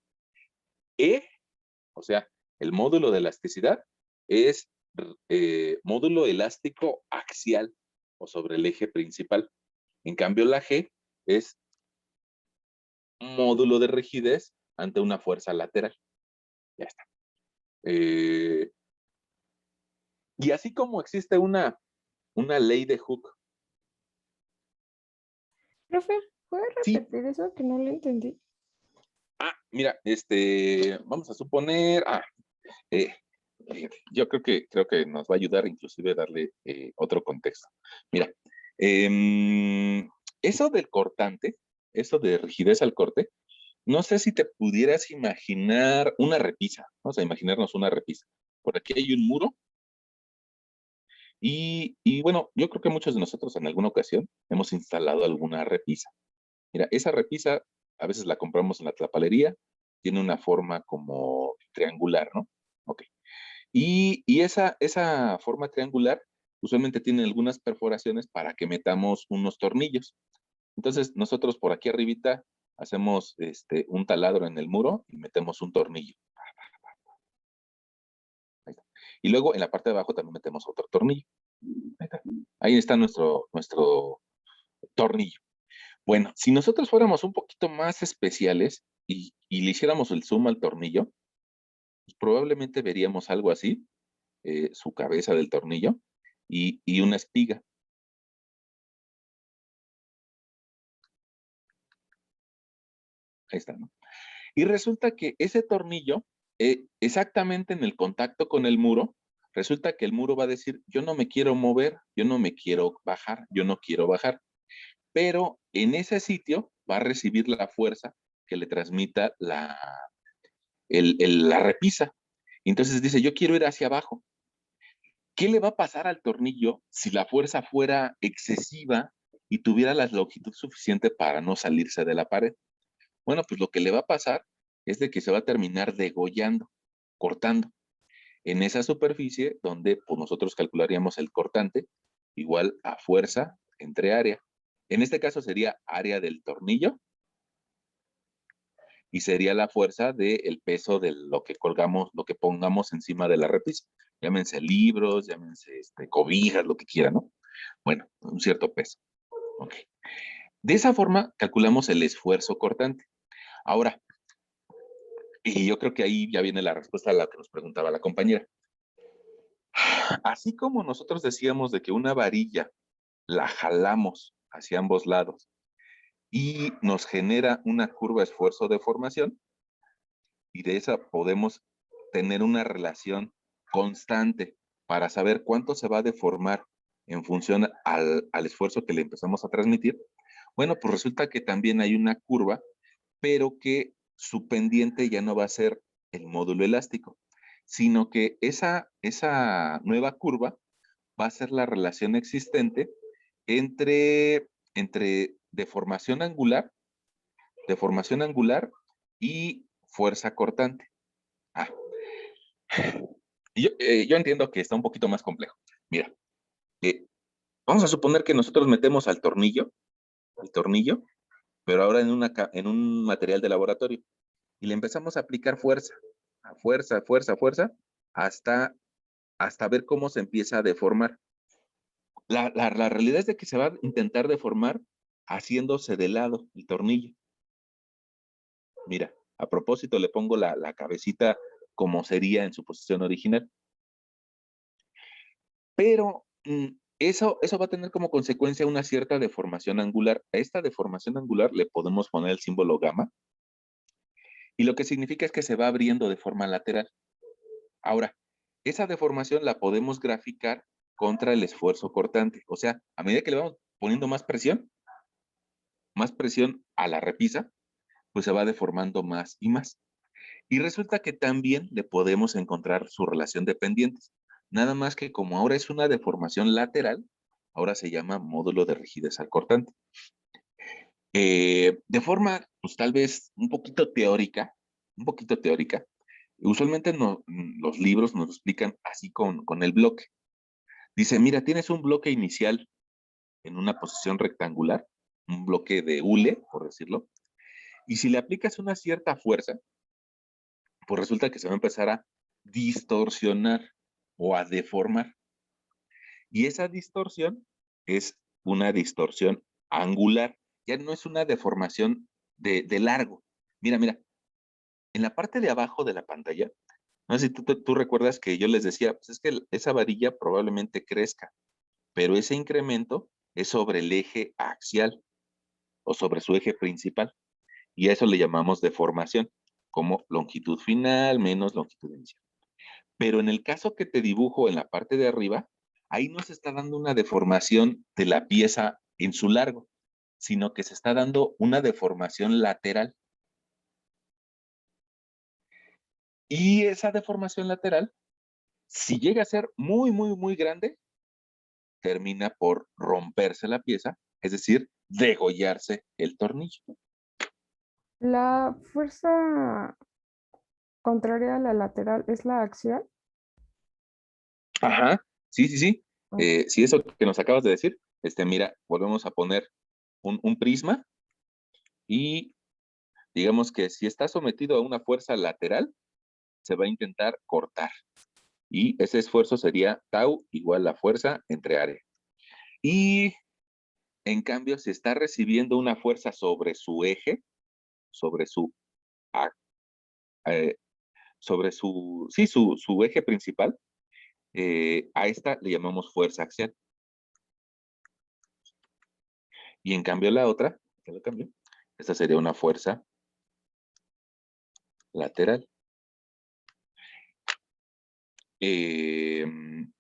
E, o sea, el módulo de elasticidad es módulo elástico axial o sobre el eje principal. En cambio, la G es módulo de rigidez ante una fuerza lateral. Ya está. Eh, y así como existe una ley de Hooke. Profe, ¿puede Sí. repetir eso que no lo entendí? Mira, vamos a suponer, eh, yo creo que nos va a ayudar inclusive a darle otro contexto. Mira, eso del cortante, eso de rigidez al corte, no sé si te pudieras imaginar una repisa. Vamos a imaginarnos una repisa. Por aquí hay un muro y bueno, yo creo que muchos de nosotros en alguna ocasión hemos instalado alguna repisa. Mira, esa repisa a veces la compramos en la tlapalería, tiene una forma como triangular, ¿no? Ok. Y esa forma triangular usualmente tiene algunas perforaciones para que metamos unos tornillos. Entonces, nosotros por aquí arribita hacemos un taladro en el muro y metemos un tornillo. Ahí está. Y luego en la parte de abajo también metemos otro tornillo. Ahí está, ahí está nuestro tornillo. Bueno, si nosotros fuéramos un poquito más especiales y le hiciéramos el zoom al tornillo, pues probablemente veríamos algo así, su cabeza del tornillo y una espiga. Ahí está, ¿no? Y resulta que ese tornillo, exactamente en el contacto con el muro, resulta que el muro va a decir, yo no me quiero mover, yo no me quiero bajar, yo no quiero bajar. Pero en ese sitio va a recibir la fuerza que le transmita la repisa. Entonces dice, yo quiero ir hacia abajo. ¿Qué le va a pasar al tornillo si la fuerza fuera excesiva y tuviera la longitud suficiente para no salirse de la pared? Bueno, pues lo que le va a pasar es de que se va a terminar degollando, cortando, en esa superficie donde pues, nosotros calcularíamos el cortante igual a fuerza entre área. En este caso sería área del tornillo y sería la fuerza del peso de lo que colgamos, lo que pongamos encima de la repisa. Llámense libros, llámense cobijas, lo que quieran, ¿no? Bueno, un cierto peso. Ok. De esa forma calculamos el esfuerzo cortante. Ahora, y yo creo que ahí ya viene la respuesta a la que nos preguntaba la compañera. Así como nosotros decíamos de que una varilla la jalamos hacia ambos lados y nos genera una curva esfuerzo-deformación, y de esa podemos tener una relación constante para saber cuánto se va a deformar en función al esfuerzo que le empezamos a transmitir. Bueno, pues resulta que también hay una curva, pero que su pendiente ya no va a ser el módulo elástico, sino que esa nueva curva va a ser la relación existente entre deformación angular y fuerza cortante. Ah, yo entiendo que está un poquito más complejo. Mira, eh, vamos a suponer que nosotros metemos el tornillo, pero ahora en un material de laboratorio, y le empezamos a aplicar fuerza, a fuerza, fuerza, fuerza, hasta, hasta ver cómo se empieza a deformar. La realidad es de que se va a intentar deformar haciéndose de lado el tornillo. Mira, a propósito le pongo la cabecita como sería en su posición original. Pero eso va a tener como consecuencia una cierta deformación angular. A esta deformación angular le podemos poner el símbolo gamma, y lo que significa es que se va abriendo de forma lateral. Ahora, esa deformación la podemos graficar contra el esfuerzo cortante. O sea, a medida que le vamos poniendo más presión a la repisa, pues se va deformando más y más. Y resulta que también le podemos encontrar su relación de pendientes. Nada más que como ahora es una deformación lateral, ahora se llama módulo de rigidez al cortante. De forma, pues tal vez un poquito teórica, usualmente los libros nos lo explican así con el bloque. Dice, mira, tienes un bloque inicial en una posición rectangular, un bloque de hule, por decirlo, y si le aplicas una cierta fuerza, pues resulta que se va a empezar a distorsionar o a deformar. Y esa distorsión es una distorsión angular, ya no es una deformación de largo. Mira, mira, en la parte de abajo de la pantalla, no sé si tú recuerdas que yo les decía, pues es que esa varilla probablemente crezca, pero ese incremento es sobre el eje axial o sobre su eje principal, y a eso le llamamos deformación, como longitud final menos longitud inicial. Pero en el caso que te dibujo en la parte de arriba, ahí no se está dando una deformación de la pieza en su largo, sino que se está dando una deformación lateral. Y esa deformación lateral, si llega a ser muy, muy, muy grande, termina por romperse la pieza, es decir, degollarse el tornillo. La fuerza contraria a la lateral es la axial. Ajá, sí, sí, sí. Ok. Sí, eso que nos acabas de decir, mira, volvemos a poner un prisma y digamos que si está sometido a una fuerza lateral, se va a intentar cortar. Y ese esfuerzo sería tau igual la fuerza entre área. Y en cambio, si está recibiendo una fuerza sobre su eje, sobre su, a- eh, sobre su, sí, su eje principal, a esta le llamamos fuerza axial. Y en cambio la otra, que lo cambio, esta sería una fuerza lateral.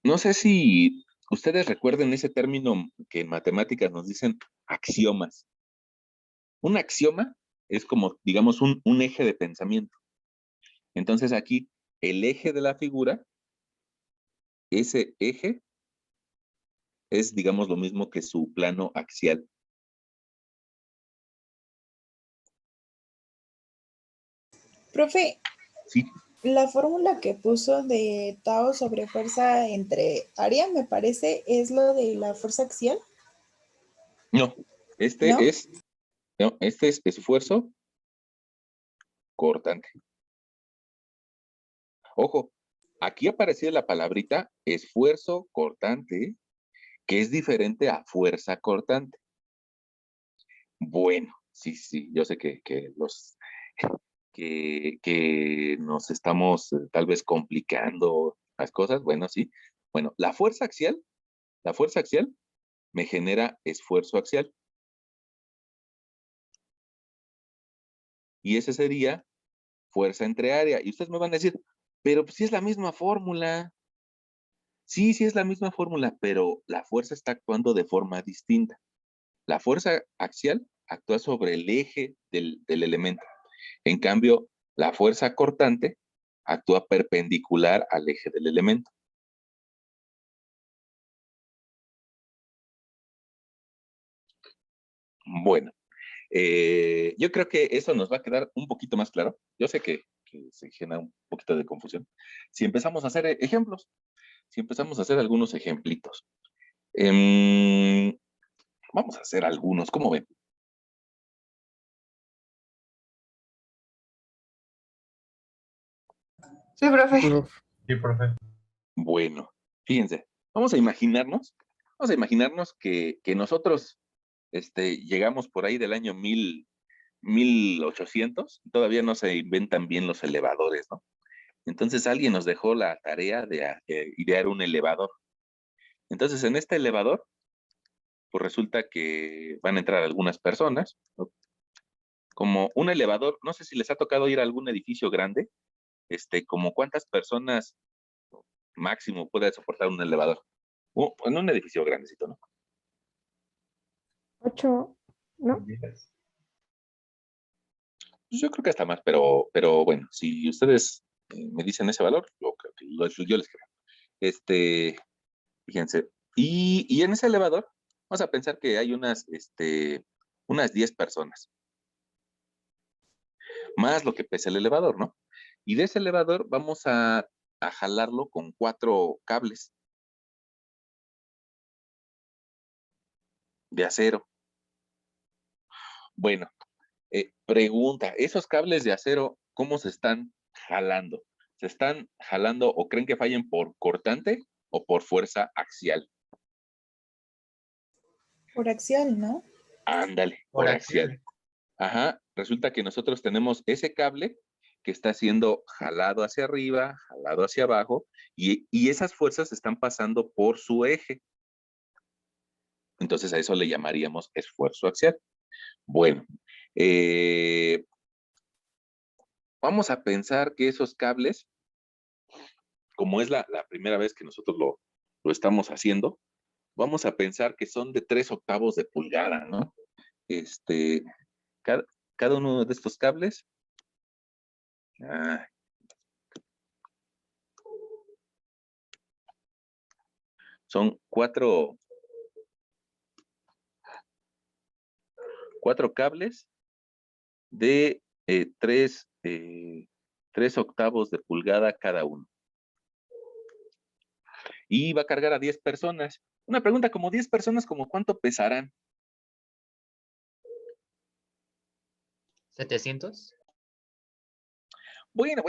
No sé si ustedes recuerden ese término que en matemáticas nos dicen axiomas. Un axioma es como, digamos, un eje de pensamiento. Entonces aquí, el eje de la figura, ese eje es, digamos, lo mismo que su plano axial. Profe, Sí, la fórmula que puso de Tao sobre fuerza entre área, me parece, es lo de la fuerza axial, no, ¿no? este es esfuerzo cortante. Ojo, aquí aparece la palabrita esfuerzo cortante, que es diferente a fuerza cortante. Bueno, sí, yo sé que nos estamos tal vez complicando las cosas. Bueno, sí. Bueno, la fuerza axial me genera esfuerzo axial. Y ese sería fuerza entre área. Y ustedes me van a decir, pero pues sí es la misma fórmula. Sí es la misma fórmula, pero la fuerza está actuando de forma distinta. La fuerza axial actúa sobre el eje del elemento. En cambio, la fuerza cortante actúa perpendicular al eje del elemento. Bueno, yo creo que eso nos va a quedar un poquito más claro. Yo sé que se genera un poquito de confusión. Si empezamos a hacer ejemplos, si empezamos a hacer algunos ejemplitos. Vamos a hacer algunos, ¿cómo ven? Sí, profe. Sí, profe. Bueno, fíjense, vamos a imaginarnos que nosotros llegamos por ahí del año 1800, todavía no se inventan bien los elevadores, ¿no? Entonces alguien nos dejó la tarea de idear un elevador. Entonces en este elevador, pues resulta que van a entrar algunas personas, ¿no? Como un elevador, no sé si les ha tocado ir a algún edificio grande, como cuántas personas máximo puede soportar un elevador. En un edificio grandecito, ¿no? 8, ¿no? 10. Pues yo creo que hasta más, pero bueno, si ustedes me dicen ese valor, yo creo que yo les creo. Fíjense. Y en ese elevador, vamos a pensar que hay unas 10 personas, más lo que pesa el elevador, ¿no? Y de ese elevador vamos a jalarlo con 4 cables de acero. Bueno, pregunta, ¿esos cables de acero cómo se están jalando? ¿Se están jalando o creen que fallen por cortante o por fuerza axial? Por axial, ¿no? Ándale, Por por acción. axial. Ajá, resulta que nosotros tenemos ese cable que está siendo jalado hacia arriba, jalado hacia abajo, y esas fuerzas están pasando por su eje. Entonces a eso le llamaríamos esfuerzo axial. Bueno, eh, vamos a pensar que esos cables, como es la primera vez que nosotros lo estamos haciendo, vamos a pensar que son de 3/8 de pulgada, ¿no? Este, cada, cada uno de estos cables, ah, son cuatro cables de 3/8 de pulgada cada uno. Y va a cargar a 10 personas. Una pregunta, como 10 personas, ¿como cuánto pesarán? 700. Bueno,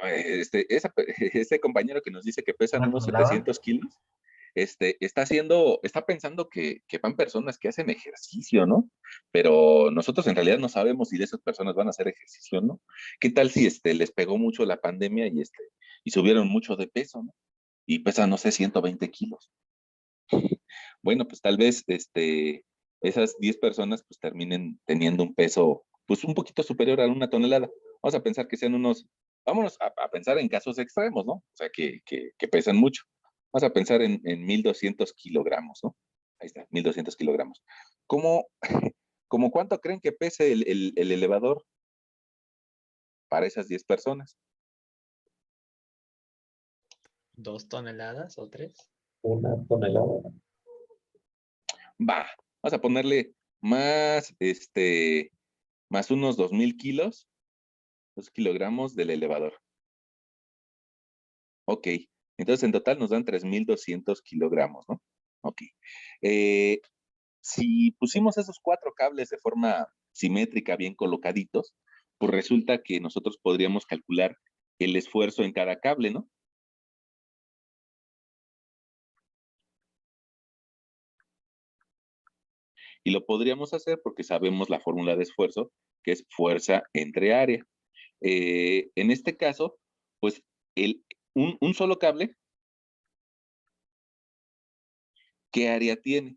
ese compañero que nos dice que pesan ¿Me unos acumulaba? 700 kilos, está pensando que van personas que hacen ejercicio, ¿no? Pero nosotros en realidad no sabemos si de esas personas van a hacer ejercicio, ¿no? ¿Qué tal si les pegó mucho la pandemia y subieron mucho de peso, ¿no? Y pesan, no sé, 120 kilos. Bueno, pues tal vez esas 10 personas pues terminen teniendo un peso pues un poquito superior a 1 tonelada. Vamos a pensar que sean vámonos a pensar en casos extremos, ¿no? O sea, que pesan mucho. Vamos a pensar en 1,200 kilogramos, ¿no? Ahí está, 1,200 kilogramos. ¿Cómo, ¿Cómo cuánto creen que pese el elevador para esas 10 personas? 2 toneladas o 3. 1 tonelada. Va, vamos a ponerle más, más unos 2,000 kilos, 2 kilogramos del elevador. Ok, entonces en total nos dan 3,200 kilogramos, ¿no? Ok. Si pusimos esos 4 cables de forma simétrica, bien colocaditos, pues resulta que nosotros podríamos calcular el esfuerzo en cada cable, ¿no? Y lo podríamos hacer porque sabemos la fórmula de esfuerzo, que es fuerza entre área. En este caso, pues un solo cable, ¿qué área tiene?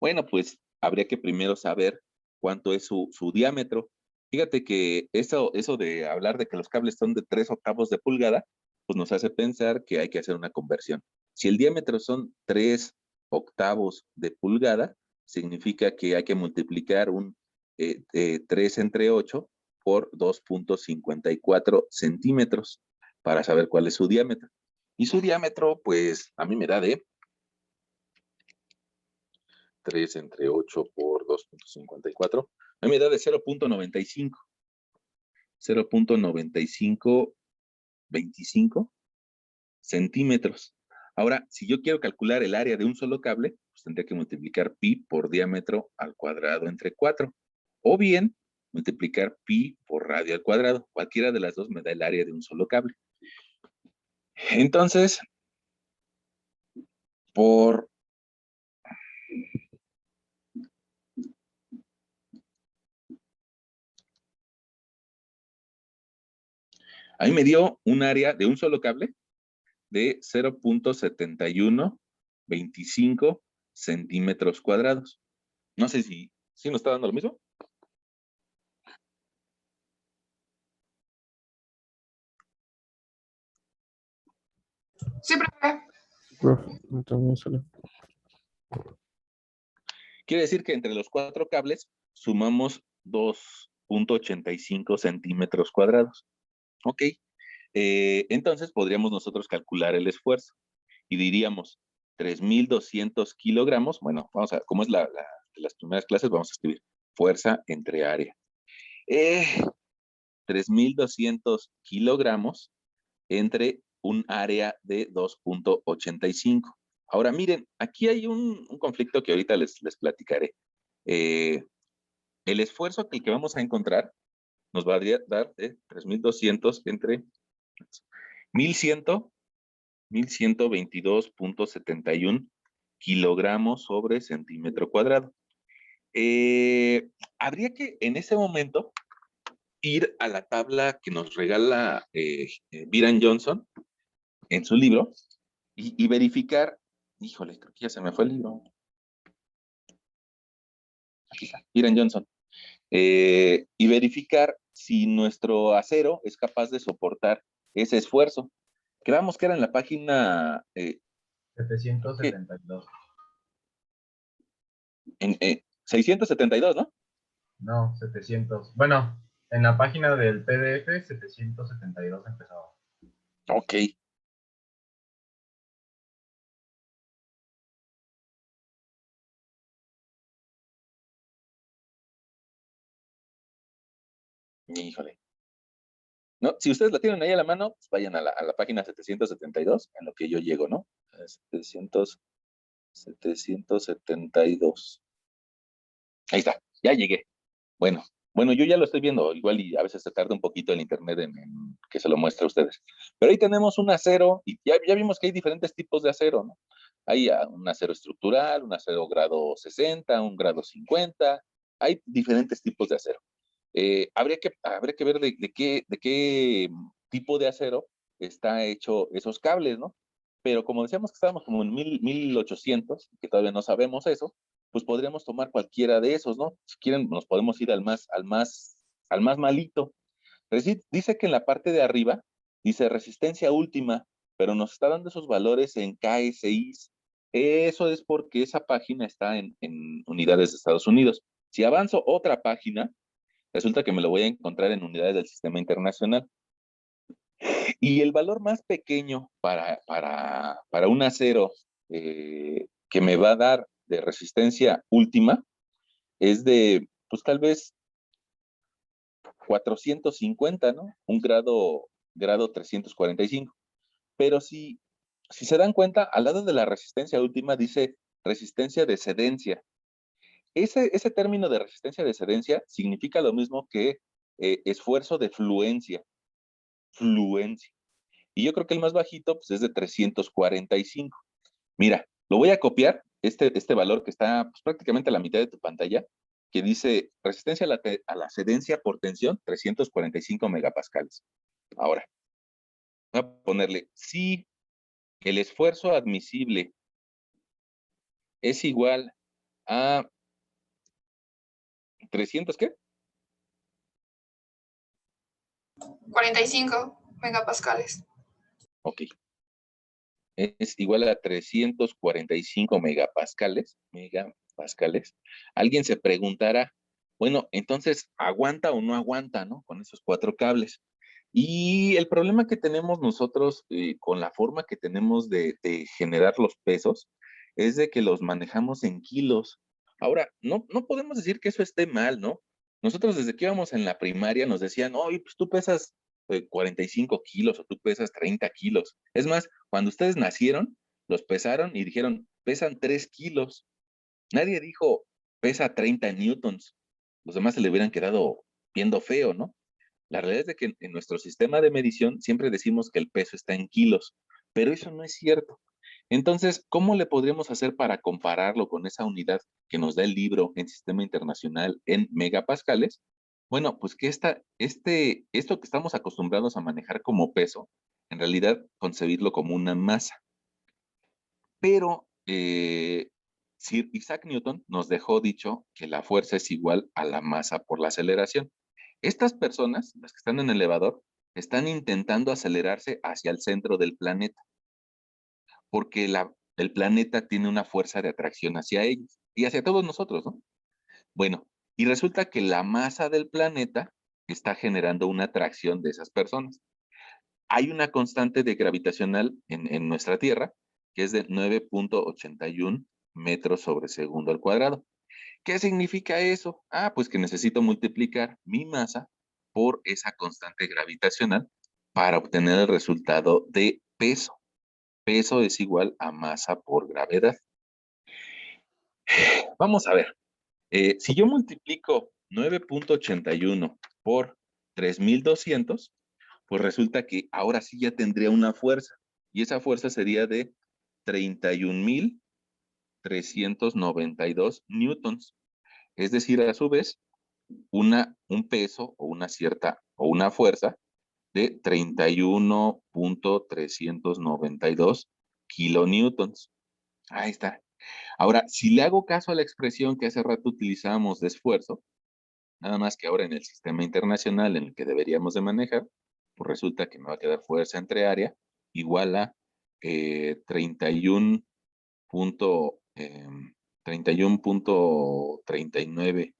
Bueno, pues habría que primero saber cuánto es su diámetro. Fíjate que eso de hablar de que los cables son de 3/8 de pulgada, pues nos hace pensar que hay que hacer una conversión. Si el diámetro son 3/8 de pulgada, significa que hay que multiplicar 3 entre 8 por 2,54 centímetros para saber cuál es su diámetro. Y su diámetro, pues a mí me da de 3 entre 8 por 2,54. A mí me da de 0,95. 0,9525 centímetros. Ahora, si yo quiero calcular el área de un solo cable, pues tendría que multiplicar pi por diámetro al cuadrado entre 4. O bien, multiplicar pi por radio al cuadrado. Cualquiera de las dos me da el área de un solo cable. Entonces, por ahí me dio un área de un solo cable de 0,7125 centímetros cuadrados. No sé si nos está dando lo mismo. Sí, profe. Profe, también sale. Quiere decir que entre los 4 cables sumamos 2,85 centímetros cuadrados. Ok. Entonces podríamos nosotros calcular el esfuerzo y diríamos 3,200 kilogramos. Bueno, vamos a, como es de las primeras clases, vamos a escribir fuerza entre área. 3,200 kilogramos entre un área de 2,85. Ahora miren, aquí hay un conflicto que ahorita les platicaré. El esfuerzo que vamos a encontrar nos va a dar 3,200 entre 1,100, 1,122.71 kilogramos sobre centímetro cuadrado. Habría que en ese momento ir a la tabla que nos regala Byron Johnson en su libro y verificar, híjole, creo que ya se me fue el libro. Aquí está, Byron Johnson. Y verificar si nuestro acero es capaz de soportar ese esfuerzo. Quedamos que era en la página 772. en 672, ¿no? No, 700. Bueno, en la página del PDF, 772 empezaba. Ok. Híjole. No, si ustedes la tienen ahí a la mano, pues vayan a la página 772, en lo que yo llego, ¿no? 772. Ahí está, ya llegué. Bueno, yo ya lo estoy viendo, igual y a veces se tarda un poquito el internet en que se lo muestre a ustedes. Pero ahí tenemos un acero, y ya vimos que hay diferentes tipos de acero, ¿no? Hay un acero estructural, un acero grado 60, un grado 50, hay diferentes tipos de acero. Habría que ver de qué tipo de acero está hecho esos cables, ¿no? Pero como decíamos que estábamos como en 1800, que todavía no sabemos eso, pues podríamos tomar cualquiera de esos, ¿no? Si quieren, nos podemos ir al más malito. Dice que en la parte de arriba dice resistencia última, pero nos está dando esos valores en KSIs. Eso es porque esa página está en unidades de Estados Unidos. Si avanzo otra página, resulta que me lo voy a encontrar en unidades del sistema internacional. Y el valor más pequeño para un acero que me va a dar de resistencia última es de, pues tal vez 450, ¿no? Un grado 345. Pero si se dan cuenta, al lado de la resistencia última dice resistencia de cedencia. Ese término de resistencia de cedencia significa lo mismo que esfuerzo de fluencia. Fluencia. Y yo creo que el más bajito pues, es de 345. Mira, lo voy a copiar, este valor que está pues, prácticamente a la mitad de tu pantalla, que dice resistencia a la cedencia por tensión, 345 megapascales. Ahora, voy a ponerle, si el esfuerzo admisible es igual a 300, ¿qué? 45 megapascales. Ok. Es igual a 345 megapascales. Alguien se preguntará, bueno, entonces, ¿aguanta o no aguanta, no? Con esos 4 cables. Y el problema que tenemos nosotros con la forma que tenemos de generar los pesos es de que los manejamos en kilos. Ahora, no podemos decir que eso esté mal, ¿no? Nosotros desde que íbamos en la primaria nos decían, oye, pues tú pesas 45 kilos o tú pesas 30 kilos. Es más, cuando ustedes nacieron, los pesaron y dijeron, pesan 3 kilos. Nadie dijo, pesa 30 newtons. Los demás se le hubieran quedado viendo feo, ¿no? La realidad es de que en nuestro sistema de medición siempre decimos que el peso está en kilos, pero eso no es cierto. Entonces, ¿cómo le podríamos hacer para compararlo con esa unidad que nos da el libro en sistema internacional en megapascales? Bueno, pues que esto que estamos acostumbrados a manejar como peso, en realidad concebirlo como una masa. Pero Sir Isaac Newton nos dejó dicho que la fuerza es igual a la masa por la aceleración. Estas personas, las que están en el elevador, están intentando acelerarse hacia el centro del planeta, porque el planeta tiene una fuerza de atracción hacia ellos y hacia todos nosotros, ¿no? Bueno, y resulta que la masa del planeta está generando una atracción de esas personas. Hay una constante de gravitacional en nuestra Tierra que es de 9.81 metros sobre segundo al cuadrado. ¿Qué significa eso? Ah, pues que necesito multiplicar mi masa por esa constante gravitacional para obtener el resultado de peso. Peso es igual a masa por gravedad. Vamos a ver. Si yo multiplico 9.81 por 3.200, pues resulta que ahora sí ya tendría una fuerza. Y esa fuerza sería de 31.392 newtons. Es decir, a su vez, un peso o una fuerza de 31.392 kilonewtons. Ahí está. Ahora, si le hago caso a la expresión que hace rato utilizamos de esfuerzo, nada más que ahora en el sistema internacional en el que deberíamos de manejar, pues resulta que me va a quedar fuerza entre área igual a 31.39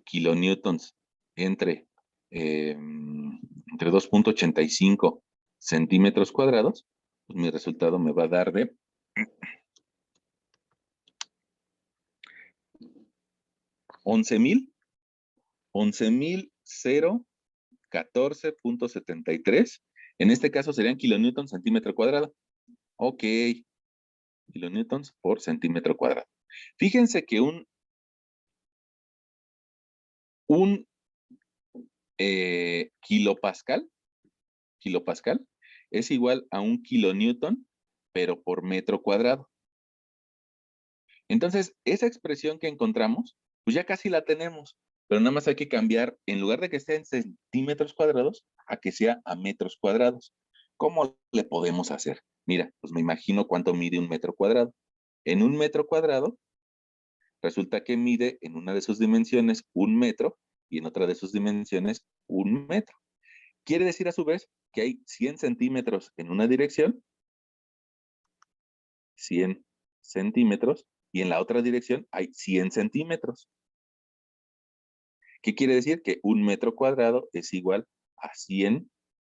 kilonewtons entre 2.85 centímetros cuadrados, pues mi resultado me va a dar de 11.014.73. En este caso serían kilonewtons centímetro cuadrado. Ok, kilonewtons por centímetro cuadrado. Fíjense que un kilopascal es igual a un kilonewton, pero por metro cuadrado. Entonces, esa expresión que encontramos, pues ya casi la tenemos, pero nada más hay que cambiar, en lugar de que esté en centímetros cuadrados, a que sea a metros cuadrados. ¿Cómo le podemos hacer? Mira, pues me imagino cuánto mide un metro cuadrado. En un metro cuadrado, resulta que mide en una de sus dimensiones 1 metro y en otra de sus dimensiones 1 metro. Quiere decir a su vez que hay 100 centímetros en una dirección, 100 centímetros, y en la otra dirección hay 100 centímetros. ¿Qué quiere decir? Que un metro cuadrado es igual a 100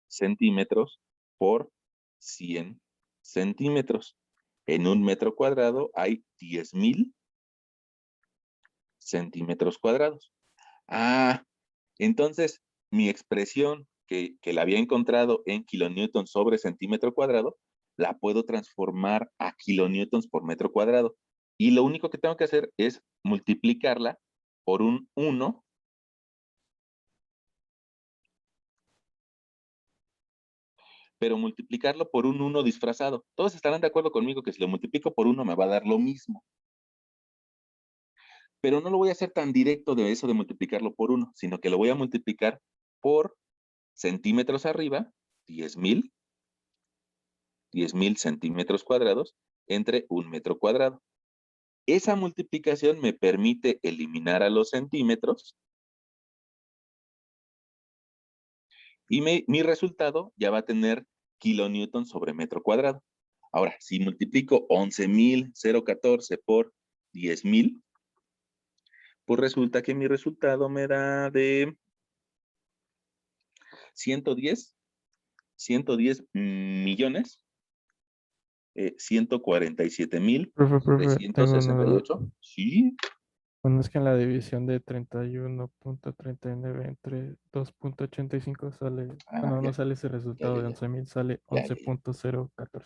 centímetros por 100 centímetros. En un metro cuadrado hay 10,000 centímetros cuadrados. Ah, entonces mi expresión que la había encontrado en kilonewtons sobre centímetro cuadrado, la puedo transformar a kilonewtons por metro cuadrado. Y lo único que tengo que hacer es multiplicarla por un 1, pero multiplicarlo por un 1 disfrazado. Todos estarán de acuerdo conmigo que si lo multiplico por 1 me va a dar lo mismo. Pero no lo voy a hacer tan directo de eso de multiplicarlo por 1, sino que lo voy a multiplicar por centímetros arriba, 10,000 centímetros cuadrados entre un metro cuadrado. Esa multiplicación me permite eliminar a los centímetros y mi resultado ya va a tener kilonewton sobre metro cuadrado. Ahora, si multiplico 11,014 por 10,000, pues resulta que mi resultado me da de 110 millones, Profe, tengo una duda. 147,368. Sí. Bueno, es que en la división de 31.39 entre 2.85 sale, bueno, no Ya, sale ese resultado de 11,000, sale ya. 11.014.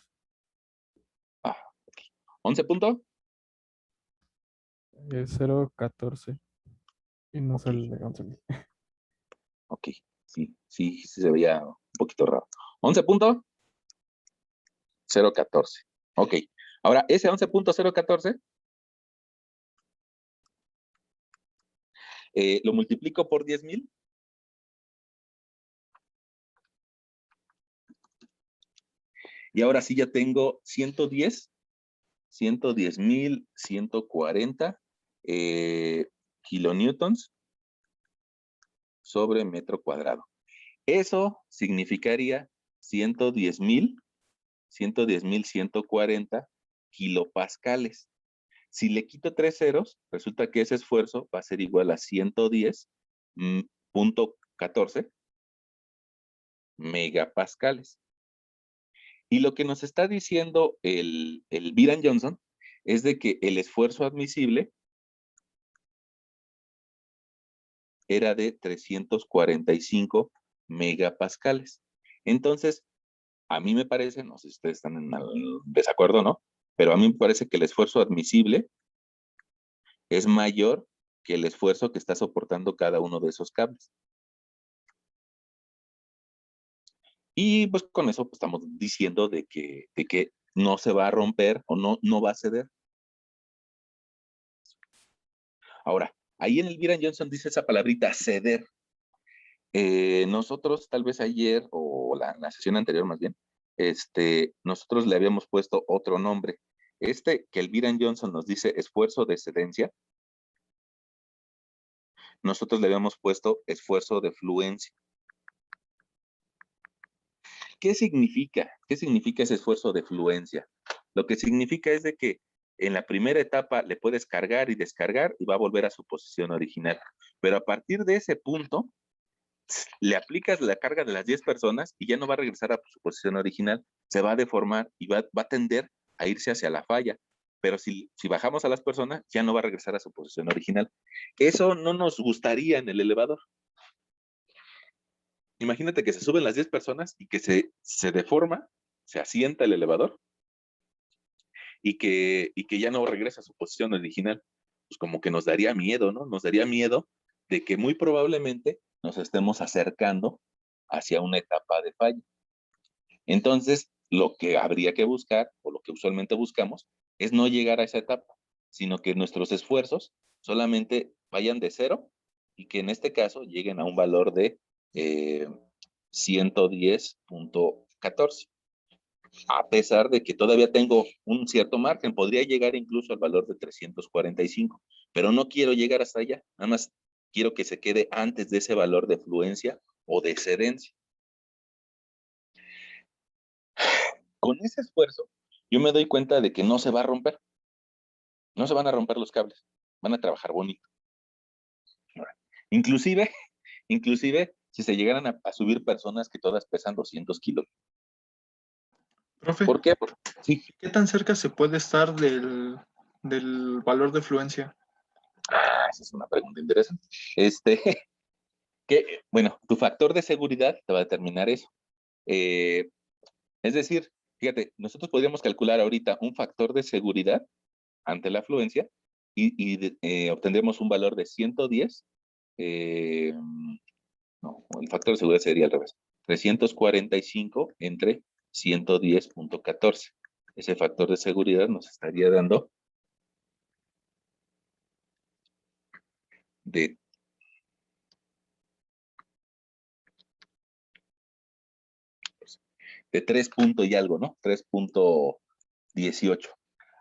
Ah, ok. 11 punto. 0.14 y no Ok. sale 11,000. Ok, sí se veía un poquito raro. 11.014. Ok, ahora ese 11.014 lo multiplico por 10,000. Y ahora sí ya tengo 110,140 kilonewtons sobre metro cuadrado. Eso significaría 110,140 kilopascales. Si le quito 3 ceros, resulta que ese esfuerzo va a ser igual a 110.14 megapascales. Y lo que nos está diciendo el Viran-Johnson es de que el esfuerzo admisible era de 345 megapascales. Entonces, a mí me parece, no sé si ustedes están en desacuerdo o no, pero a mí me parece que el esfuerzo admisible es mayor que el esfuerzo que está soportando cada uno de esos cables. Y pues con eso pues, estamos diciendo de que no se va a romper o no va a ceder. Ahora, ahí en el Viran-Johnson dice esa palabrita, ceder. Nosotros tal vez ayer, o la sesión anterior más bien, nosotros le habíamos puesto otro nombre. Que el Viran-Johnson nos dice esfuerzo de cedencia, nosotros le habíamos puesto esfuerzo de fluencia. ¿Qué significa? ¿Qué significa ese esfuerzo de fluencia? Lo que significa es de que en la primera etapa le puedes cargar y descargar y va a volver a su posición original. Pero a partir de ese punto, le aplicas la carga de las 10 personas y ya no va a regresar a su posición original, se va a deformar y va a tender a irse hacia la falla. Pero si bajamos a las personas, ya no va a regresar a su posición original. Eso no nos gustaría en el elevador. Imagínate que se suben las 10 personas y que se deforma, se asienta el elevador y que ya no regresa a su posición original. Pues como que nos daría miedo, ¿no? Nos daría miedo de que muy probablemente nos estemos acercando hacia una etapa de falla. Entonces, lo que habría que buscar, o lo que usualmente buscamos, es no llegar a esa etapa, sino que nuestros esfuerzos solamente vayan de 0 y que en este caso lleguen a un valor de 110.14. A pesar de que todavía tengo un cierto margen, podría llegar incluso al valor de 345, pero no quiero llegar hasta allá, nada más quiero que se quede antes de ese valor de fluencia o de cedencia. Con ese esfuerzo, yo me doy cuenta de que no se va a romper. No se van a romper los cables. Van a trabajar bonito. Inclusive, si se llegaran a subir personas que todas pesan 200 kilos. Profe, ¿Por qué? Sí. ¿qué tan cerca se puede estar del valor de fluencia? Esa es una pregunta interesante. Bueno, tu factor de seguridad te va a determinar eso. Es decir, fíjate, nosotros podríamos calcular ahorita un factor de seguridad ante la afluencia y obtendremos un valor de 110. No, el factor de seguridad sería al revés. 345 entre 110.14. Ese factor de seguridad nos estaría dando de 3 punto y algo, ¿no? 3.18.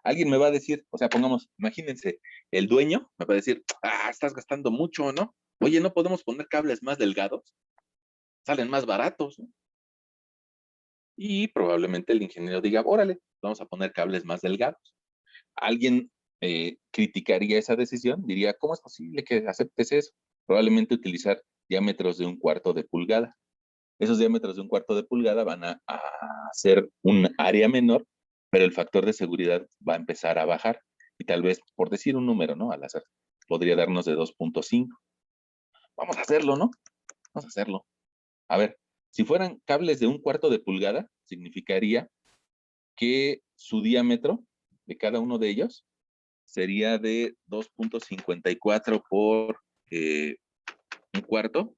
Alguien me va a decir, o sea, pongamos, imagínense, el dueño me va a decir, estás gastando mucho, ¿no? Oye, ¿no podemos poner cables más delgados? Salen más baratos, ¿no? Y probablemente el ingeniero diga, órale, vamos a poner cables más delgados. Alguien criticaría esa decisión, diría, ¿cómo es posible que aceptes eso? Probablemente utilizar diámetros de 1/4 de pulgada. Esos diámetros de 1/4 de pulgada van a ser un área menor, pero el factor de seguridad va a empezar a bajar. Y tal vez, por decir un número, ¿no? Al azar, podría darnos de 2.5. Vamos a hacerlo, ¿no? Vamos a hacerlo. A ver, si fueran cables de 1/4 de pulgada, significaría que su diámetro de cada uno de ellos sería de 2.54 por 1/4.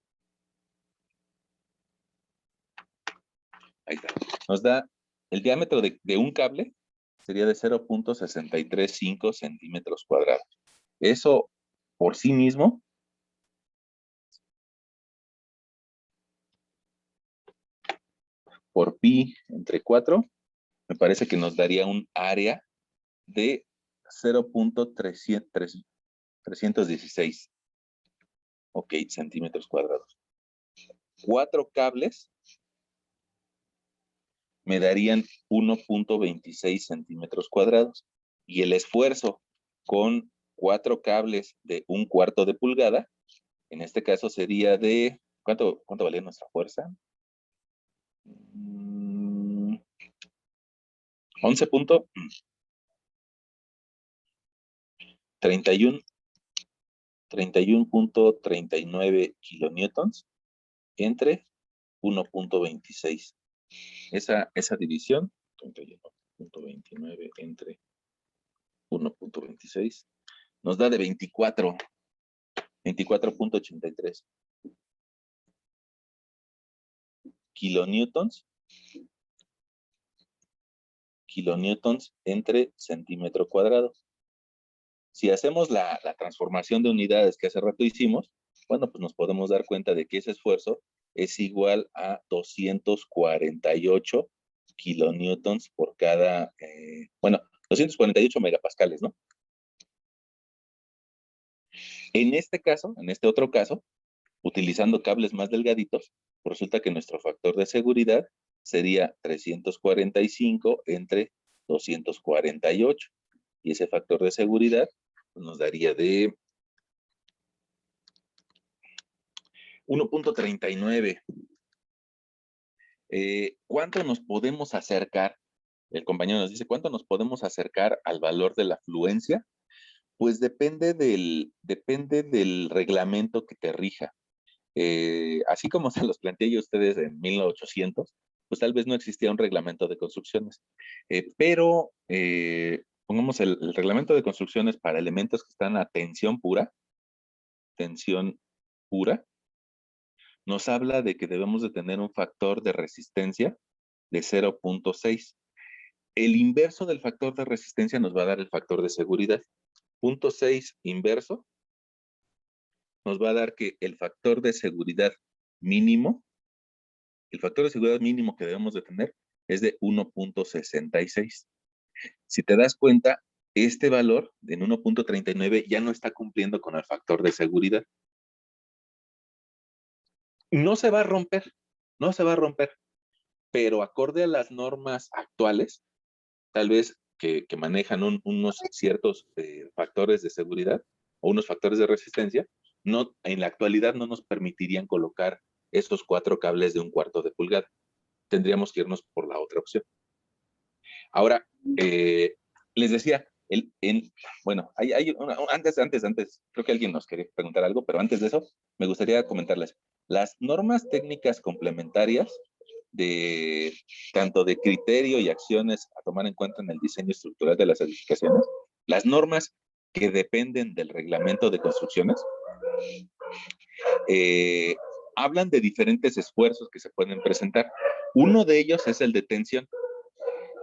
Ahí está. Nos da el diámetro de un cable sería de 0.635 centímetros cuadrados. Eso por sí mismo por pi entre 4 me parece que nos daría un área de 0.316 centímetros cuadrados. 4 cables me darían 1.26 centímetros cuadrados. Y el esfuerzo con 4 cables de 1/4 de pulgada, en este caso sería de, ¿cuánto valía nuestra fuerza? 31.39 kilonewtons entre 1.26. Esa división, 31.29 entre 1.26, nos da de 24.83 kilonewtons entre centímetro cuadrado. Si hacemos la transformación de unidades que hace rato hicimos, bueno, pues nos podemos dar cuenta de que ese esfuerzo es igual a 248 kilonewtons por cada, 248 megapascales, ¿no? En este caso, en este otro caso, utilizando cables más delgaditos, resulta que nuestro factor de seguridad sería 345 entre 248. Y ese factor de seguridad nos daría de 1.39. ¿Cuánto nos podemos acercar? El compañero nos dice, ¿cuánto nos podemos acercar al valor de la afluencia? Pues depende del reglamento que te rija. Así como se los planteé yo a ustedes en 1800, pues tal vez no existía un reglamento de construcciones. Pero pongamos el reglamento de construcciones para elementos que están a tensión pura, nos habla de que debemos de tener un factor de resistencia de 0.6. El inverso del factor de resistencia nos va a dar el factor de seguridad. 0.6 inverso nos va a dar que el factor de seguridad mínimo, que debemos de tener es de 1.66. Si te das cuenta, este valor en 1.39 ya no está cumpliendo con el factor de seguridad. No se va a romper, pero acorde a las normas actuales, tal vez que manejan unos ciertos factores de seguridad o unos factores de resistencia, no, en la actualidad no nos permitirían colocar esos 4 cables de 1/4 de pulgada. Tendríamos que irnos por la otra opción. Ahora, les decía, bueno, antes, creo que alguien nos quería preguntar algo, pero antes de eso, me gustaría comentarles. Las normas técnicas complementarias tanto de criterio y acciones a tomar en cuenta en el diseño estructural de las edificaciones, las normas que dependen del reglamento de construcciones, hablan de diferentes esfuerzos que se pueden presentar. Uno de ellos es el de tensión,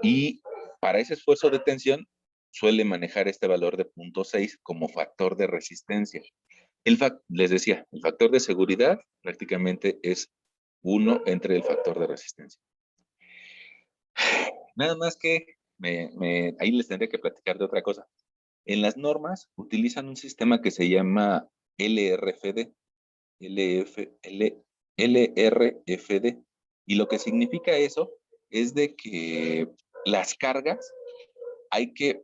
y para ese esfuerzo de tensión suele manejar este valor de 0.6 como factor de resistencia. Les decía, el factor de seguridad prácticamente es 1 entre el factor de resistencia. Nada más que ahí les tendría que platicar de otra cosa. En las normas utilizan un sistema que se llama LRFD. LRFD. Y lo que significa eso es de que las cargas hay que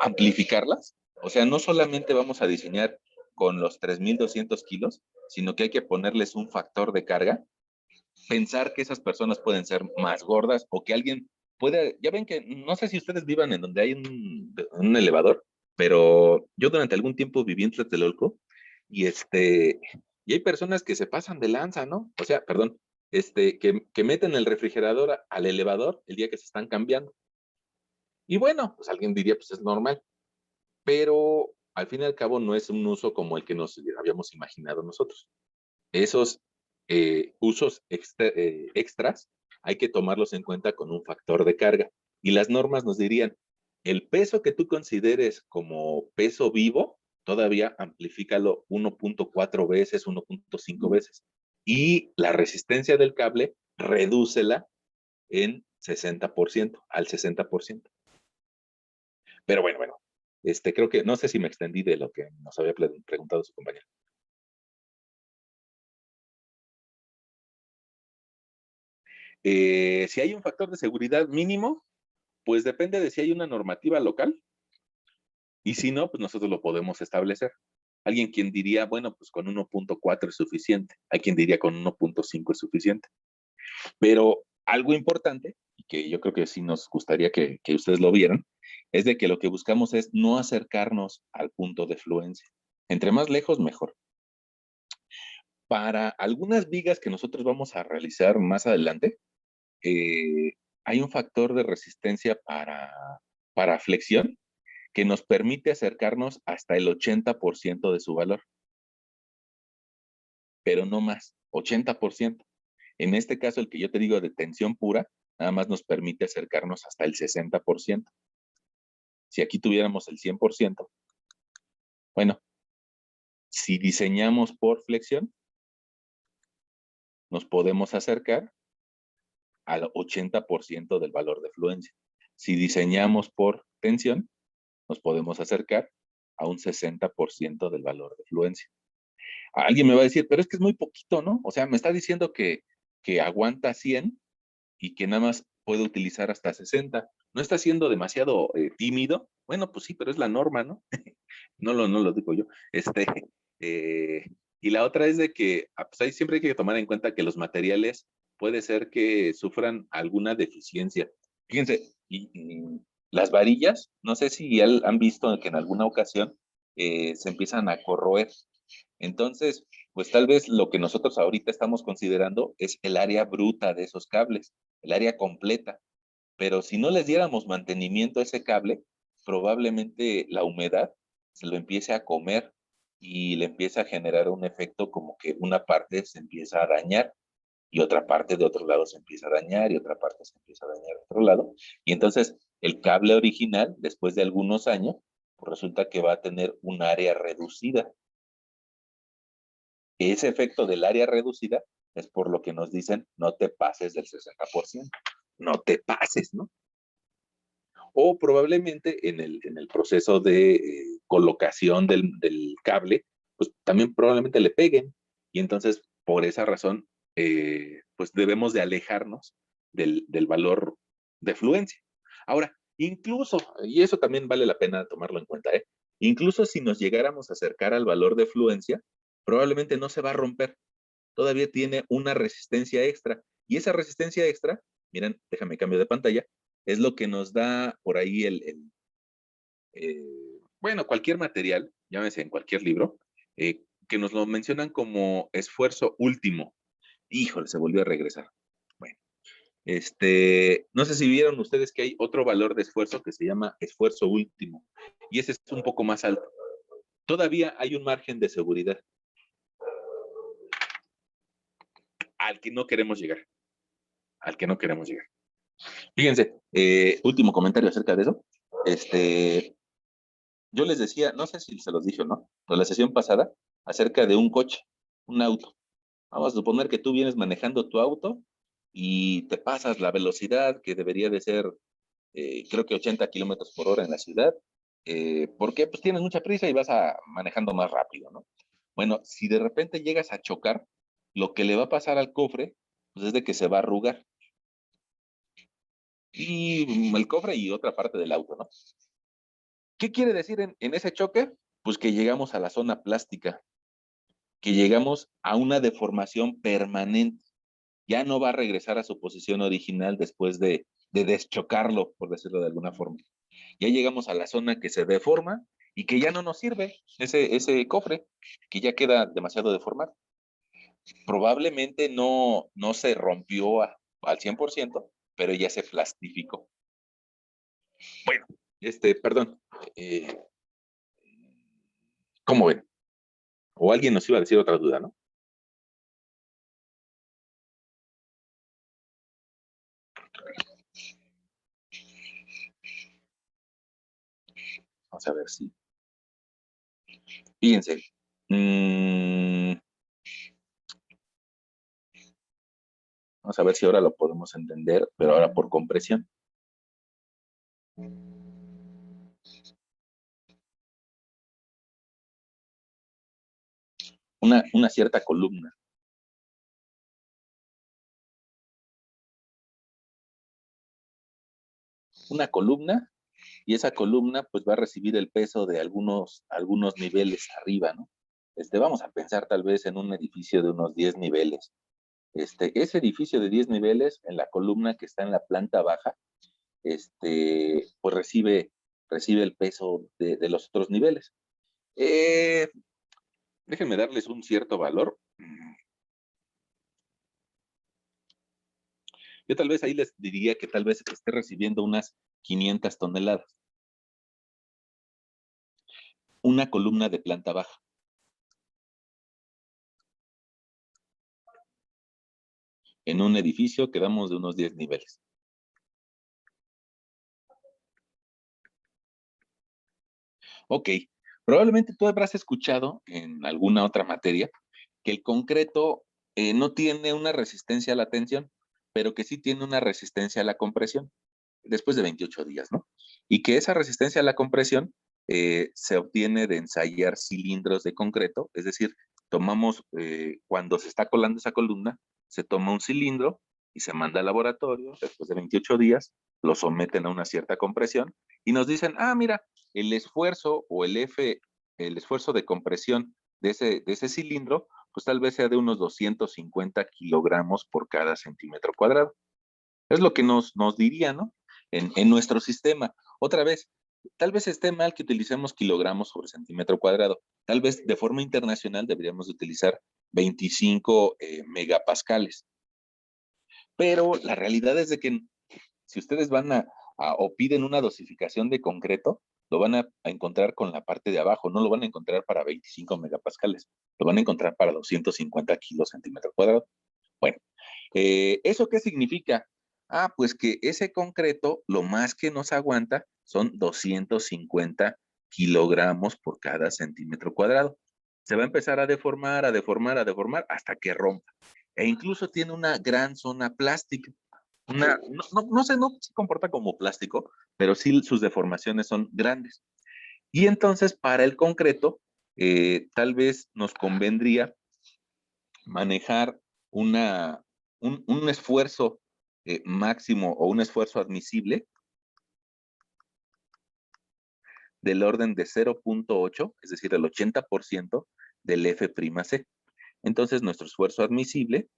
amplificarlas. O sea, no solamente vamos a diseñar con los 3,200 kilos, sino que hay que ponerles un factor de carga. Pensar que esas personas pueden ser más gordas o que alguien puede, ya ven que, no sé si ustedes vivan en donde hay un elevador, pero yo durante algún tiempo viví en Tlatelolco y y hay personas que se pasan de lanza, ¿no? O sea, perdón, que meten el refrigerador al elevador el día que se están cambiando. Y bueno, pues alguien diría, pues es normal, pero al fin y al cabo no es un uso como el que nos habíamos imaginado nosotros. Esos usos extras hay que tomarlos en cuenta con un factor de carga. Y las normas nos dirían, el peso que tú consideres como peso vivo, todavía amplifícalo 1.4 veces, 1.5 veces. Y la resistencia del cable, redúcela en 60%, al 60%. Pero bueno, creo que, no sé si me extendí de lo que nos había preguntado su compañero. Si hay un factor de seguridad mínimo, pues depende de si hay una normativa local, y si no, pues nosotros lo podemos establecer. Alguien quien diría, bueno, pues con 1.4 es suficiente. Hay quien diría con 1.5 es suficiente. Pero algo importante, y que yo creo que sí nos gustaría que ustedes lo vieran, es de que lo que buscamos es no acercarnos al punto de fluencia. Entre más lejos, mejor. Para algunas vigas que nosotros vamos a realizar más adelante, hay un factor de resistencia para flexión que nos permite acercarnos hasta el 80% de su valor. Pero no más, 80%. En este caso, el que yo te digo de tensión pura, nada más nos permite acercarnos hasta el 60%. Si aquí tuviéramos el 100%, bueno, si diseñamos por flexión, nos podemos acercar al 80% del valor de fluencia. Si diseñamos por tensión, nos podemos acercar a un 60% del valor de fluencia. Alguien me va a decir, pero es que es muy poquito, ¿no? O sea, me está diciendo que aguanta 100 y que nada más puede utilizar hasta 60. ¿No está siendo demasiado tímido? Bueno, pues sí, pero es la norma, ¿no? No lo digo yo. Y la otra es de que pues ahí siempre hay que tomar en cuenta que los materiales puede ser que sufran alguna deficiencia. Fíjense, y las varillas, no sé si han visto que en alguna ocasión se empiezan a corroer. Entonces, pues tal vez lo que nosotros ahorita estamos considerando es el área bruta de esos cables, el área completa. Pero si no les diéramos mantenimiento a ese cable, probablemente la humedad se lo empiece a comer y le empieza a generar un efecto como que una parte se empieza a dañar y otra parte de otro lado se empieza a dañar y otra parte se empieza a dañar de otro lado. Y entonces el cable original, después de algunos años, pues resulta que va a tener un área reducida. Ese efecto del área reducida es por lo que nos dicen no te pases del 60%. No te pases, ¿no? O probablemente en el proceso de colocación del cable, pues también probablemente le peguen. Y entonces, por esa razón, pues debemos de alejarnos del valor de fluencia. Ahora, incluso, y eso también vale la pena tomarlo en cuenta, incluso si nos llegáramos a acercar al valor de fluencia, probablemente no se va a romper. Todavía tiene una resistencia extra. Y esa resistencia extra, miren, déjame cambio de pantalla, es lo que nos da por ahí bueno, cualquier material, llámese en cualquier libro, que nos lo mencionan como esfuerzo último. Híjole, se volvió a regresar. Bueno, no sé si vieron ustedes que hay otro valor de esfuerzo que se llama esfuerzo último. Y ese es un poco más alto. Todavía hay un margen de seguridad al que no queremos llegar. Al que no queremos llegar. Fíjense, último comentario acerca de eso. Yo les decía, no sé si se los dije o no, en la sesión pasada, acerca de un coche, un auto. Vamos a suponer que tú vienes manejando tu auto y te pasas la velocidad que debería de ser, creo que 80 kilómetros por hora en la ciudad. ¿Por qué? Pues tienes mucha prisa y vas manejando más rápido, ¿no? Bueno, si de repente llegas a chocar, lo que le va a pasar al cofre, pues es de que se va a arrugar. Y el cofre y otra parte del auto, ¿no? ¿Qué quiere decir en ese choque? Pues que llegamos a la zona plástica, que llegamos a una deformación permanente. Ya no va a regresar a su posición original después de deschocarlo, por decirlo de alguna forma. Ya llegamos a la zona que se deforma y que ya no nos sirve ese cofre, que ya queda demasiado deformado. Probablemente no se rompió al 100%, pero ya se plastificó. Bueno, perdón. ¿Cómo ven? O alguien nos iba a decir otra duda, ¿no? Vamos a ver si. Fíjense. Vamos a ver si ahora lo podemos entender, pero ahora por compresión. Una cierta columna. Una columna, y esa columna pues va a recibir el peso de algunos niveles arriba, ¿no? Vamos a pensar tal vez en un edificio de unos 10 niveles. Ese edificio de 10 niveles, en la columna que está en la planta baja, pues recibe el peso de los otros niveles. Déjenme darles un cierto valor. Yo tal vez ahí les diría que tal vez esté recibiendo unas 500 toneladas. Una columna de planta baja. En un edificio quedamos de unos 10 niveles. Ok, probablemente tú habrás escuchado en alguna otra materia que el concreto no tiene una resistencia a la tensión, pero que sí tiene una resistencia a la compresión después de 28 días, ¿no? Y que esa resistencia a la compresión se obtiene de ensayar cilindros de concreto, es decir, tomamos, cuando se está colando esa columna, se toma un cilindro y se manda al laboratorio, después de 28 días, lo someten a una cierta compresión y nos dicen, mira, el esfuerzo o el esfuerzo de compresión de ese cilindro, pues tal vez sea de unos 250 kilogramos por cada centímetro cuadrado. Es lo que nos diría, ¿no? En nuestro sistema. Otra vez, tal vez esté mal que utilicemos kilogramos sobre centímetro cuadrado. Tal vez de forma internacional deberíamos utilizar 25 megapascales. Pero la realidad es de que si ustedes van o piden una dosificación de concreto, lo van a encontrar con la parte de abajo, no lo van a encontrar para 25 megapascales, lo van a encontrar para 250 kilos centímetro cuadrado. Bueno, ¿eso qué significa? Pues que ese concreto, lo más que nos aguanta son 250 kilogramos por cada centímetro cuadrado. Se va a empezar a deformar, hasta que rompa. E incluso tiene una gran zona plástica. No se comporta como plástico, pero sí sus deformaciones son grandes. Y entonces para el concreto, tal vez nos convendría manejar un esfuerzo máximo o un esfuerzo admisible del orden de 0.8, es decir, el 80% del F'C. Entonces, nuestro esfuerzo admisible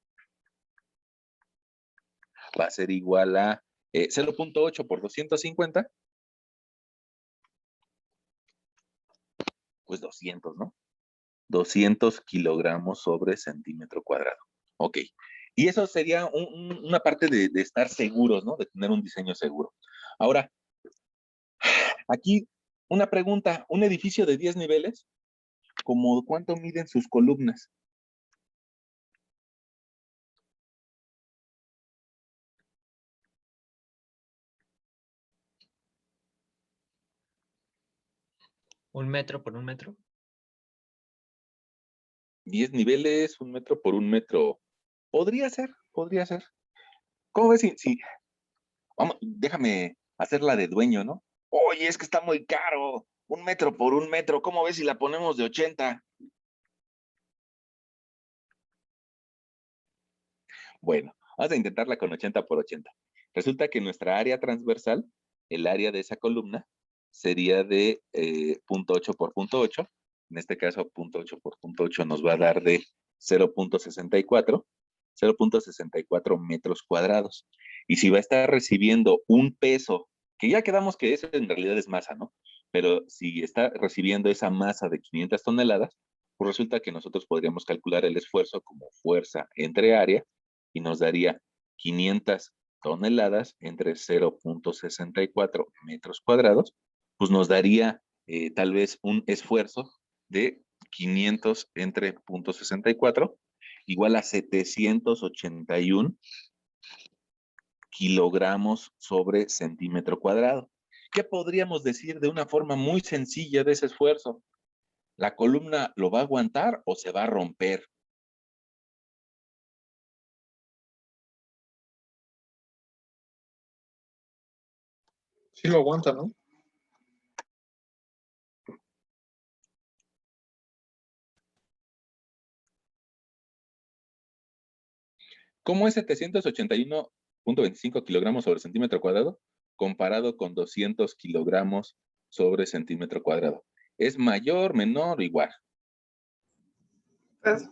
va a ser igual a 0.8 por 250, pues 200, ¿no? 200 kilogramos sobre centímetro cuadrado. Ok. Y eso sería una parte de estar seguros, ¿no? De tener un diseño seguro. Ahora, aquí una pregunta. Un edificio de 10 niveles, ¿cómo cuánto miden sus columnas? ¿Un metro por un metro? 10 niveles, 1 metro por 1 metro. Podría ser, podría ser. ¿Cómo ves si vamos, déjame hacerla de dueño, ¿no? Oye, es que está muy caro. 1 metro por 1 metro. ¿Cómo ves si la ponemos de 80? Bueno, vamos a intentarla con 80 por 80. Resulta que nuestra área transversal, el área de esa columna, sería de 0.8 por 0.8. En este caso, 0.8 por 0.8 nos va a dar de 0.64 metros cuadrados. Y si va a estar recibiendo un peso, que ya quedamos que eso en realidad es masa, ¿no? Pero si está recibiendo esa masa de 500 toneladas, pues resulta que nosotros podríamos calcular el esfuerzo como fuerza entre área y nos daría 500 toneladas entre 0.64 metros cuadrados, pues nos daría tal vez un esfuerzo de 500 entre 0.64 igual a 781 kilogramos sobre centímetro cuadrado. ¿Qué podríamos decir de una forma muy sencilla de ese esfuerzo? ¿La columna lo va a aguantar o se va a romper? Sí lo aguanta, ¿no? ¿Cómo es 781.25 kilogramos sobre centímetro cuadrado comparado con 200 kilogramos sobre centímetro cuadrado? ¿Es mayor, menor o igual? Pues,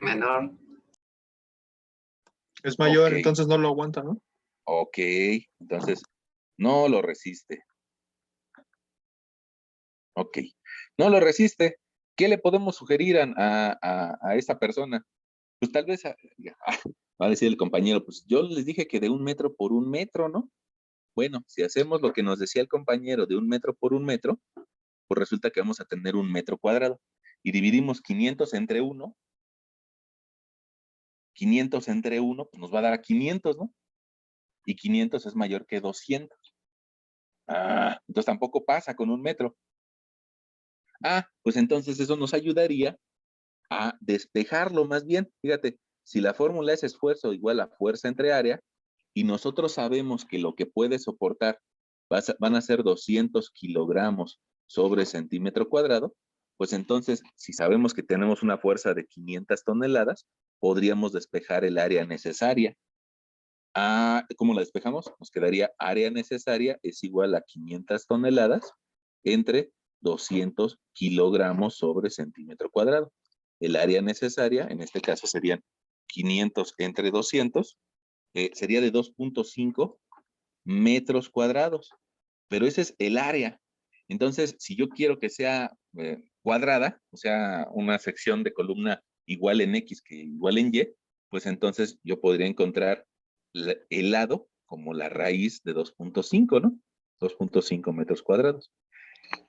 menor. Es mayor, Ok. entonces no lo aguanta, ¿no? Ok, entonces no lo resiste. Ok, no lo resiste. ¿Qué le podemos sugerir a esta persona? Pues tal vez, va a decir el compañero, pues yo les dije que de 1 metro por 1 metro, ¿no? Bueno, si hacemos lo que nos decía el compañero de 1 metro por 1 metro, pues resulta que vamos a tener 1 metro cuadrado. Y dividimos 500 entre 1, 500 entre 1, pues nos va a dar a 500, ¿no? Y 500 es mayor que 200. Entonces tampoco pasa con 1 metro. Pues entonces eso nos ayudaría a despejarlo más bien. Fíjate, si la fórmula es esfuerzo igual a fuerza entre área, y nosotros sabemos que lo que puede soportar van a ser 200 kilogramos sobre centímetro cuadrado, pues entonces, si sabemos que tenemos una fuerza de 500 toneladas, podríamos despejar el área necesaria. ¿Cómo la despejamos? Nos quedaría área necesaria es igual a 500 toneladas entre 200 kilogramos sobre centímetro cuadrado. El área necesaria, en este caso serían 500 entre 200, sería de 2.5 metros cuadrados. Pero ese es el área. Entonces, si yo quiero que sea cuadrada, o sea, una sección de columna igual en X que igual en Y, pues entonces yo podría encontrar el lado como la raíz de 2.5, ¿no? 2.5 metros cuadrados.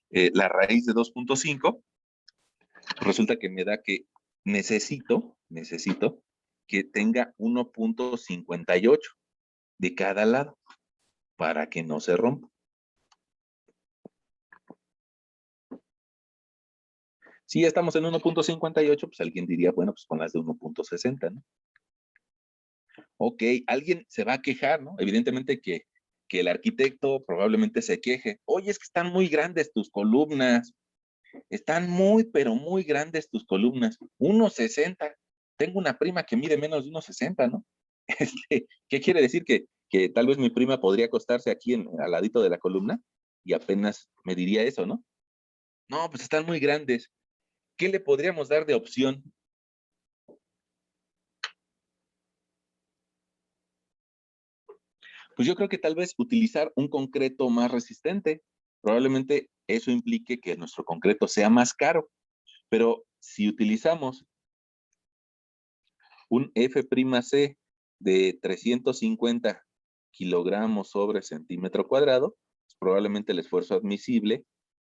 La raíz de 2.5 resulta que me da que necesito que tenga 1.58 de cada lado para que no se rompa. Si ya estamos en 1.58, pues alguien diría, bueno, pues con las de 1.60, ¿no? Ok, alguien se va a quejar, ¿no? Evidentemente que el arquitecto probablemente se queje. Oye, es que están muy grandes tus columnas. Están muy, pero muy grandes tus columnas. 1.60. Tengo una prima que mide menos de 1.60, ¿no? ¿Qué quiere decir? Que tal vez mi prima podría acostarse aquí al ladito de la columna y apenas me diría eso, ¿no? No, pues están muy grandes. ¿Qué le podríamos dar de opción? Pues yo creo que tal vez utilizar un concreto más resistente. Probablemente eso implique que nuestro concreto sea más caro. Pero si utilizamos un F'C de 350 kilogramos sobre centímetro cuadrado, pues probablemente el esfuerzo admisible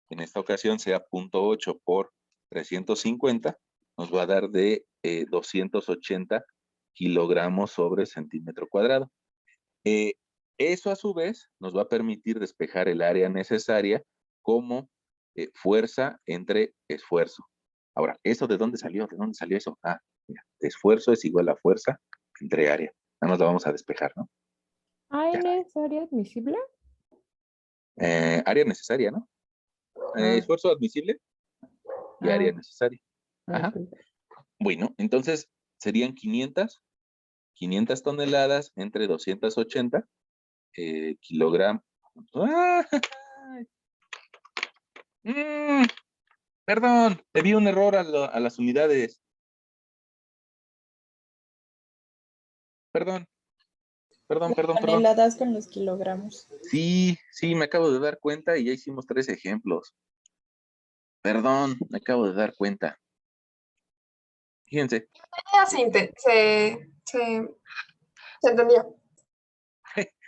en esta ocasión sea 0.8 por 350, nos va a dar de 280 kilogramos sobre centímetro cuadrado. Eso a su vez nos va a permitir despejar el área necesaria como fuerza entre esfuerzo. Ahora, ¿eso de dónde salió? ¿De dónde salió eso? Ah, mira, esfuerzo es igual a fuerza entre área. Nada más la vamos a despejar, ¿no? ¿AN es área admisible? Área necesaria, ¿no? Esfuerzo admisible y área necesaria. Ajá. Ok. Bueno, entonces serían 500 toneladas entre 280 kilogramos. ¡Ah! Perdón, le vi un error a las unidades. Perdón. Toneladas con los kilogramos. Sí, me acabo de dar cuenta y ya hicimos 3 ejemplos. Perdón, me acabo de dar cuenta. Fíjense. Se entendió.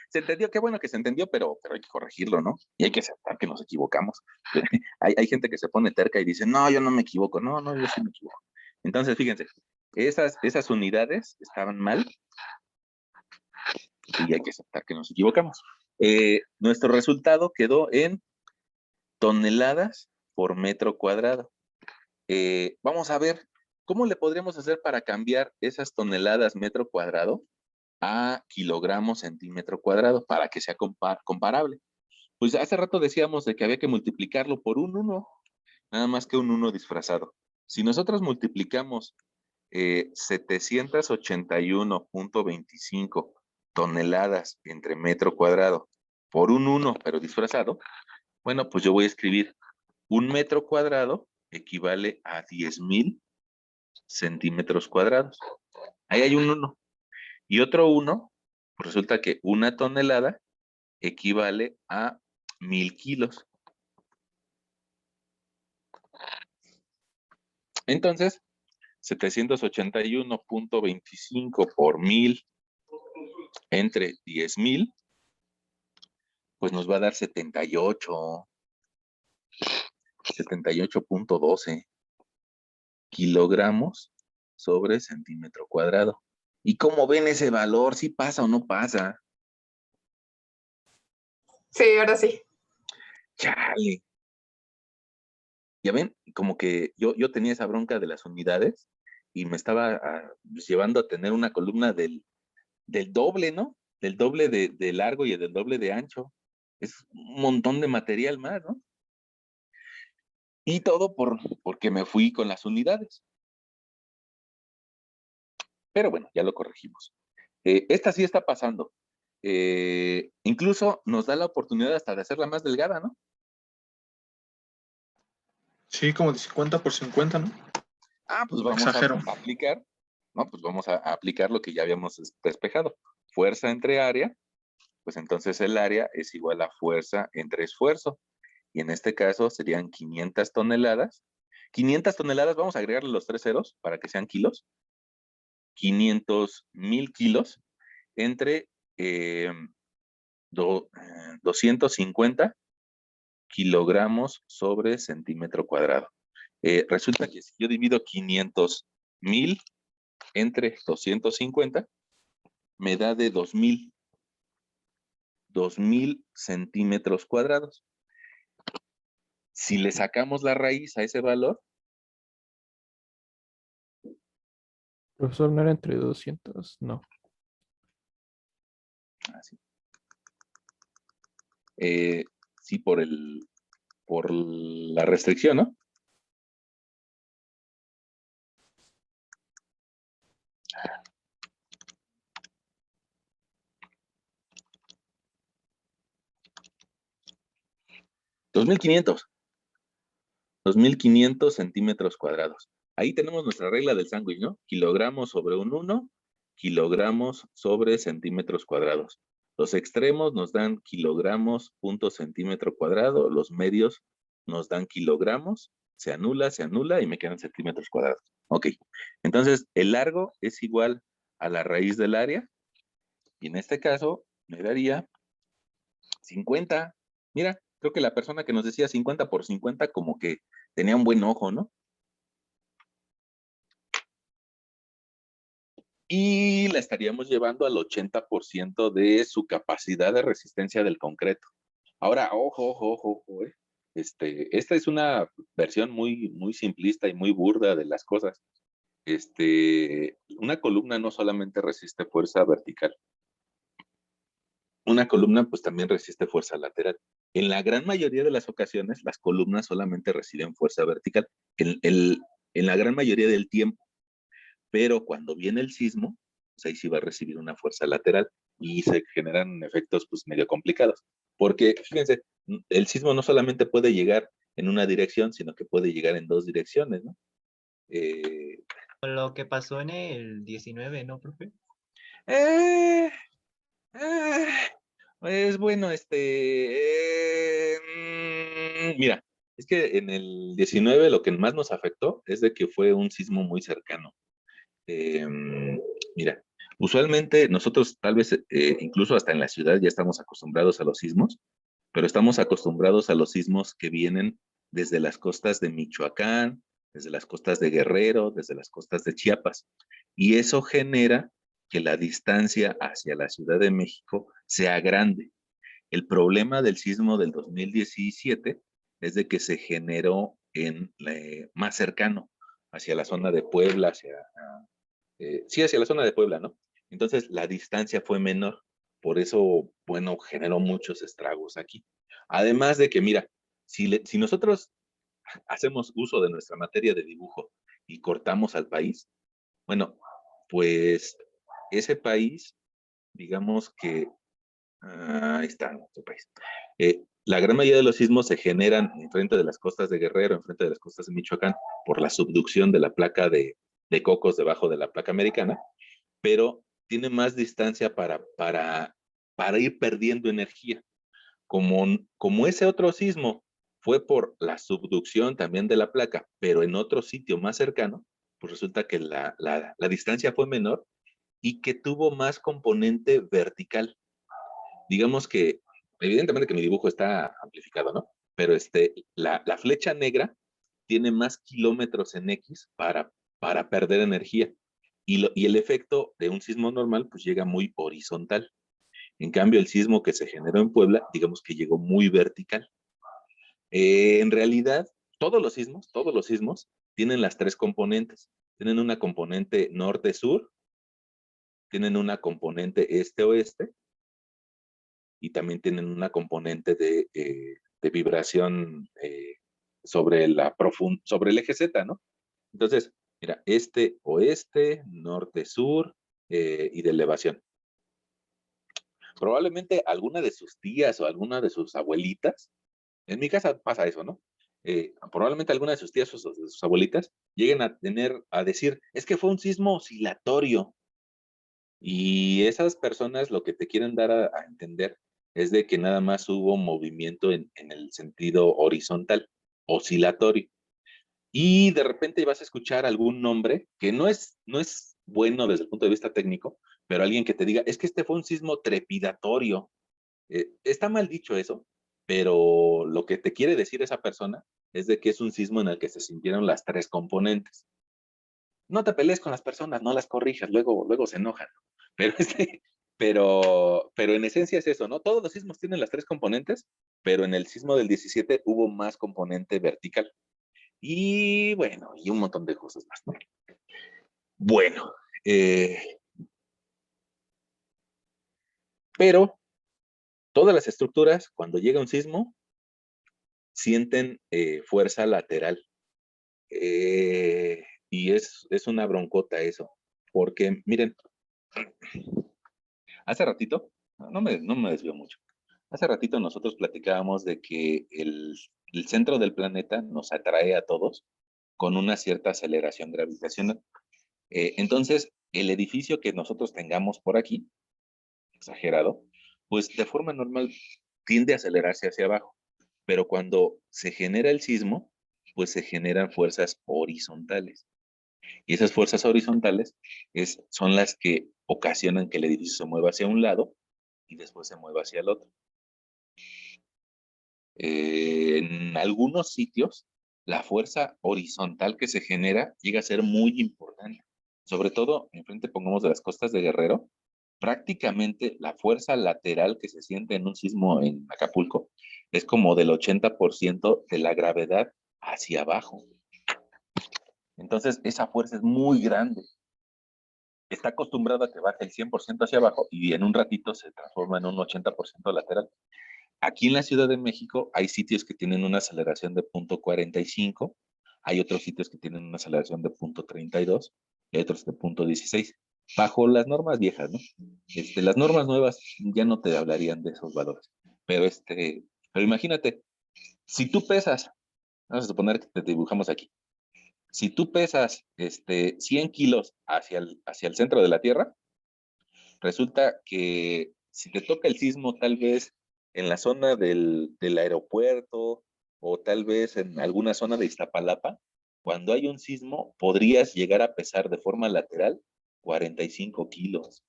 Se entendió, qué bueno que se entendió, pero hay que corregirlo, ¿no? Y hay que aceptar que nos equivocamos. Hay gente que se pone terca y dice, no, yo no me equivoco. No, yo sí me equivoco. Entonces, fíjense, esas unidades estaban mal y hay que aceptar que nos equivocamos. Nuestro resultado quedó en toneladas por metro cuadrado. Vamos a ver, ¿cómo le podríamos hacer para cambiar esas toneladas metro cuadrado a kilogramos centímetro cuadrado para que sea comparable? Pues hace rato decíamos de que había que multiplicarlo por un 1, nada más que un 1 disfrazado. Si nosotros multiplicamos 781.25 toneladas entre metro cuadrado por un 1, pero disfrazado, bueno, pues yo voy a escribir un metro cuadrado equivale a 10,000 centímetros cuadrados. Ahí hay un 1. Y otro 1, pues resulta que una tonelada equivale a 1,000 kilos. Entonces, 781.25 por 1,000 entre 10,000, pues nos va a dar 78.12 kilogramos sobre centímetro cuadrado. ¿Y cómo ven ese valor? ¿Sí pasa o no pasa? Sí, ahora sí. Chale. Ya ven, como que yo tenía esa bronca de las unidades y me estaba llevando a tener una columna del doble, ¿no? Del doble de largo y del doble de ancho. Es un montón de material más, ¿no? Y todo porque me fui con las unidades. Pero bueno, ya lo corregimos. Esta sí está pasando. Incluso nos da la oportunidad hasta de hacerla más delgada, ¿no? Sí, como de 50 por 50, ¿no? Pues vamos Exagero. a aplicar, ¿no? Pues vamos a aplicar lo que ya habíamos despejado. Fuerza entre área, pues entonces el área es igual a fuerza entre esfuerzo. Y en este caso serían 500 toneladas. 500 toneladas, vamos a agregarle los 3 ceros para que sean kilos. 500,000 kilos entre 250 kilogramos sobre centímetro cuadrado. Resulta que si yo divido 500,000 entre 250, me da de 2,000 centímetros cuadrados. Si le sacamos la raíz a ese valor, Profesor, ¿no era entre 200? No. así. Sí, por la restricción, ¿no? 2.500. 2.500 centímetros cuadrados. Ahí tenemos nuestra regla del sándwich, ¿no? Kilogramos sobre un 1, kilogramos sobre centímetros cuadrados. Los extremos nos dan kilogramos punto centímetro cuadrado, los medios nos dan kilogramos, se anula y me quedan centímetros cuadrados. Ok, entonces el largo es igual a la raíz del área y en este caso me daría 50. Mira, creo que la persona que nos decía 50 por 50 como que tenía un buen ojo, ¿no? Y la estaríamos llevando al 80% de su capacidad de resistencia del concreto. Ahora, ojo, esta es una versión muy simplista y muy burda de las cosas. Una columna no solamente resiste fuerza vertical. Una columna pues también resiste fuerza lateral. En la gran mayoría de las ocasiones, las columnas solamente reciben fuerza vertical. En la gran mayoría del tiempo. Pero cuando viene el sismo, pues ahí sí va a recibir una fuerza lateral y se generan efectos pues medio complicados. Porque, fíjense, el sismo no solamente puede llegar en una dirección, sino que puede llegar en dos direcciones, ¿no? Lo que pasó en el 19, ¿no, profe? Pues bueno, mira, es que en el 19 lo que más nos afectó es de que fue un sismo muy cercano. Mira, usualmente nosotros tal vez incluso hasta en la ciudad ya estamos acostumbrados a los sismos, pero estamos acostumbrados a los sismos que vienen desde las costas de Michoacán, desde las costas de Guerrero, desde las costas de Chiapas. Y eso genera que la distancia hacia la Ciudad de México sea grande. El problema del sismo del 2017 es de que se generó más cercano, hacia la zona de Puebla, sí, hacia la zona de Puebla, ¿no? Entonces la distancia fue menor, por eso, bueno, generó muchos estragos aquí. Además de que, mira, si nosotros hacemos uso de nuestra materia de dibujo y cortamos al país, bueno, pues ese país, digamos que, ahí está nuestro país. La gran mayoría de los sismos se generan enfrente de las costas de Guerrero, enfrente de las costas de Michoacán, por la subducción de la placa de cocos debajo de la placa americana, pero tiene más distancia para ir perdiendo energía. Como ese otro sismo fue por la subducción también de la placa, pero en otro sitio más cercano, pues resulta que la distancia fue menor y que tuvo más componente vertical. Digamos que, evidentemente que mi dibujo está amplificado, ¿no? Pero la flecha negra tiene más kilómetros en X para perder energía. Y el efecto de un sismo normal, pues llega muy horizontal. En cambio, el sismo que se generó en Puebla, digamos que llegó muy vertical. En realidad, todos los sismos tienen las tres componentes. Tienen una componente norte-sur, tienen una componente este-oeste, y también tienen una componente de vibración sobre el eje Z, ¿no? Entonces, mira, este-oeste, norte-sur y de elevación. Probablemente alguna de sus tías o alguna de sus abuelitas, en mi casa pasa eso, ¿no? Probablemente alguna de sus tías o de sus abuelitas lleguen a decir, es que fue un sismo oscilatorio. Y esas personas lo que te quieren dar a entender es de que nada más hubo movimiento en el sentido horizontal, oscilatorio. Y de repente vas a escuchar algún nombre que no es bueno desde el punto de vista técnico, pero alguien que te diga, es que este fue un sismo trepidatorio. Está mal dicho eso, pero lo que te quiere decir esa persona es de que es un sismo en el que se sintieron las tres componentes. No te pelees con las personas, no las corrijas, luego se enojan. Pero, pero en esencia es eso, ¿no? Todos los sismos tienen las tres componentes, pero en el sismo del 17 hubo más componente vertical. Y bueno, y un montón de cosas más, ¿no? Bueno, pero todas las estructuras, cuando llega un sismo, sienten fuerza lateral. Y es una broncota eso, porque miren, hace ratito, no me desvío mucho, Hace ratito nosotros platicábamos de que el centro del planeta nos atrae a todos con una cierta aceleración gravitacional. Entonces, el edificio que nosotros tengamos por aquí, exagerado, pues de forma normal tiende a acelerarse hacia abajo. Pero cuando se genera el sismo, pues se generan fuerzas horizontales. Y esas fuerzas horizontales son las que ocasionan que el edificio se mueva hacia un lado y después se mueva hacia el otro. En algunos sitios, la fuerza horizontal que se genera llega a ser muy importante. Sobre todo, enfrente pongamos de las costas de Guerrero, prácticamente la fuerza lateral que se siente en un sismo en Acapulco es como del 80% de la gravedad hacia abajo. Entonces, esa fuerza es muy grande. Está acostumbrado a que baje el 100% hacia abajo y en un ratito se transforma en un 80% lateral. Aquí en la Ciudad de México hay sitios que tienen una aceleración de 0.45, hay otros sitios que tienen una aceleración de 0.32 y hay otros de 0.16. Bajo las normas viejas, ¿no? Las normas nuevas ya no te hablarían de esos valores. Pero imagínate, si tú pesas, vamos a suponer que te dibujamos aquí, si tú pesas 100 kilos hacia el centro de la Tierra, resulta que si te toca el sismo tal vez en la zona del aeropuerto o tal vez en alguna zona de Iztapalapa, cuando hay un sismo podrías llegar a pesar de forma lateral 45 kilos.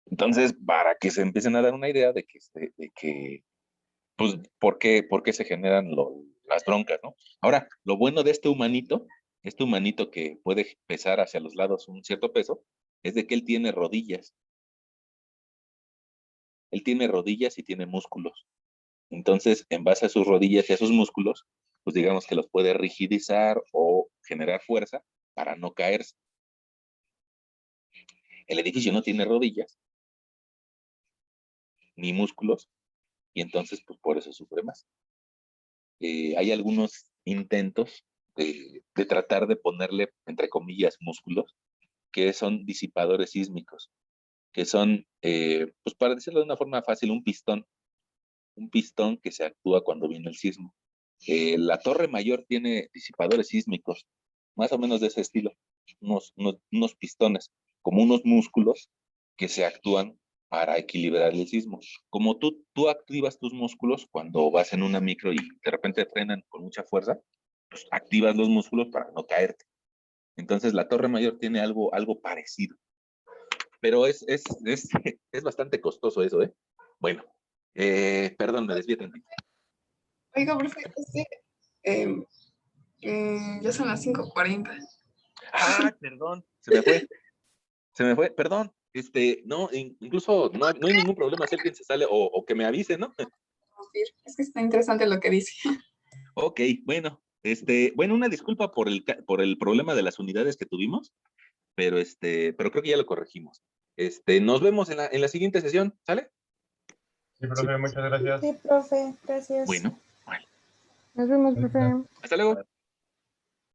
Entonces, para que se empiecen a dar una idea de que pues, ¿por qué se generan las broncas, ¿no? Ahora, lo bueno de este humanito que puede pesar hacia los lados un cierto peso, es de que él tiene rodillas. Él tiene rodillas y tiene músculos. Entonces, en base a sus rodillas y a sus músculos, pues digamos que los puede rigidizar o generar fuerza para no caerse. El edificio no tiene rodillas ni músculos y entonces, pues por eso sufre más. Hay algunos intentos de tratar de ponerle, entre comillas, músculos, que son disipadores sísmicos, que son, pues para decirlo de una forma fácil, un pistón que se actúa cuando viene el sismo. La Torre Mayor tiene disipadores sísmicos, más o menos de ese estilo, unos pistones, como unos músculos que se actúan para equilibrar el sismo. Como tú activas tus músculos cuando vas en una micro y de repente frenan con mucha fuerza, pues activas los músculos para no caerte. Entonces la Torre Mayor tiene algo parecido. Pero es bastante costoso eso, ¿eh? Bueno, perdón, me desvié tantito. Oiga, profe, ya son las 5:40. Ah, perdón, se me fue, perdón. No, incluso no hay ningún problema si alguien se sale o que me avise, ¿no? Es que está interesante lo que dice. Ok, bueno, bueno, una disculpa por el problema de las unidades que tuvimos, pero creo que ya lo corregimos. Nos vemos en la siguiente sesión, ¿sale? Sí, profe, muchas gracias. Sí, profe, gracias. Bueno, Nos vemos, profe. Hasta luego.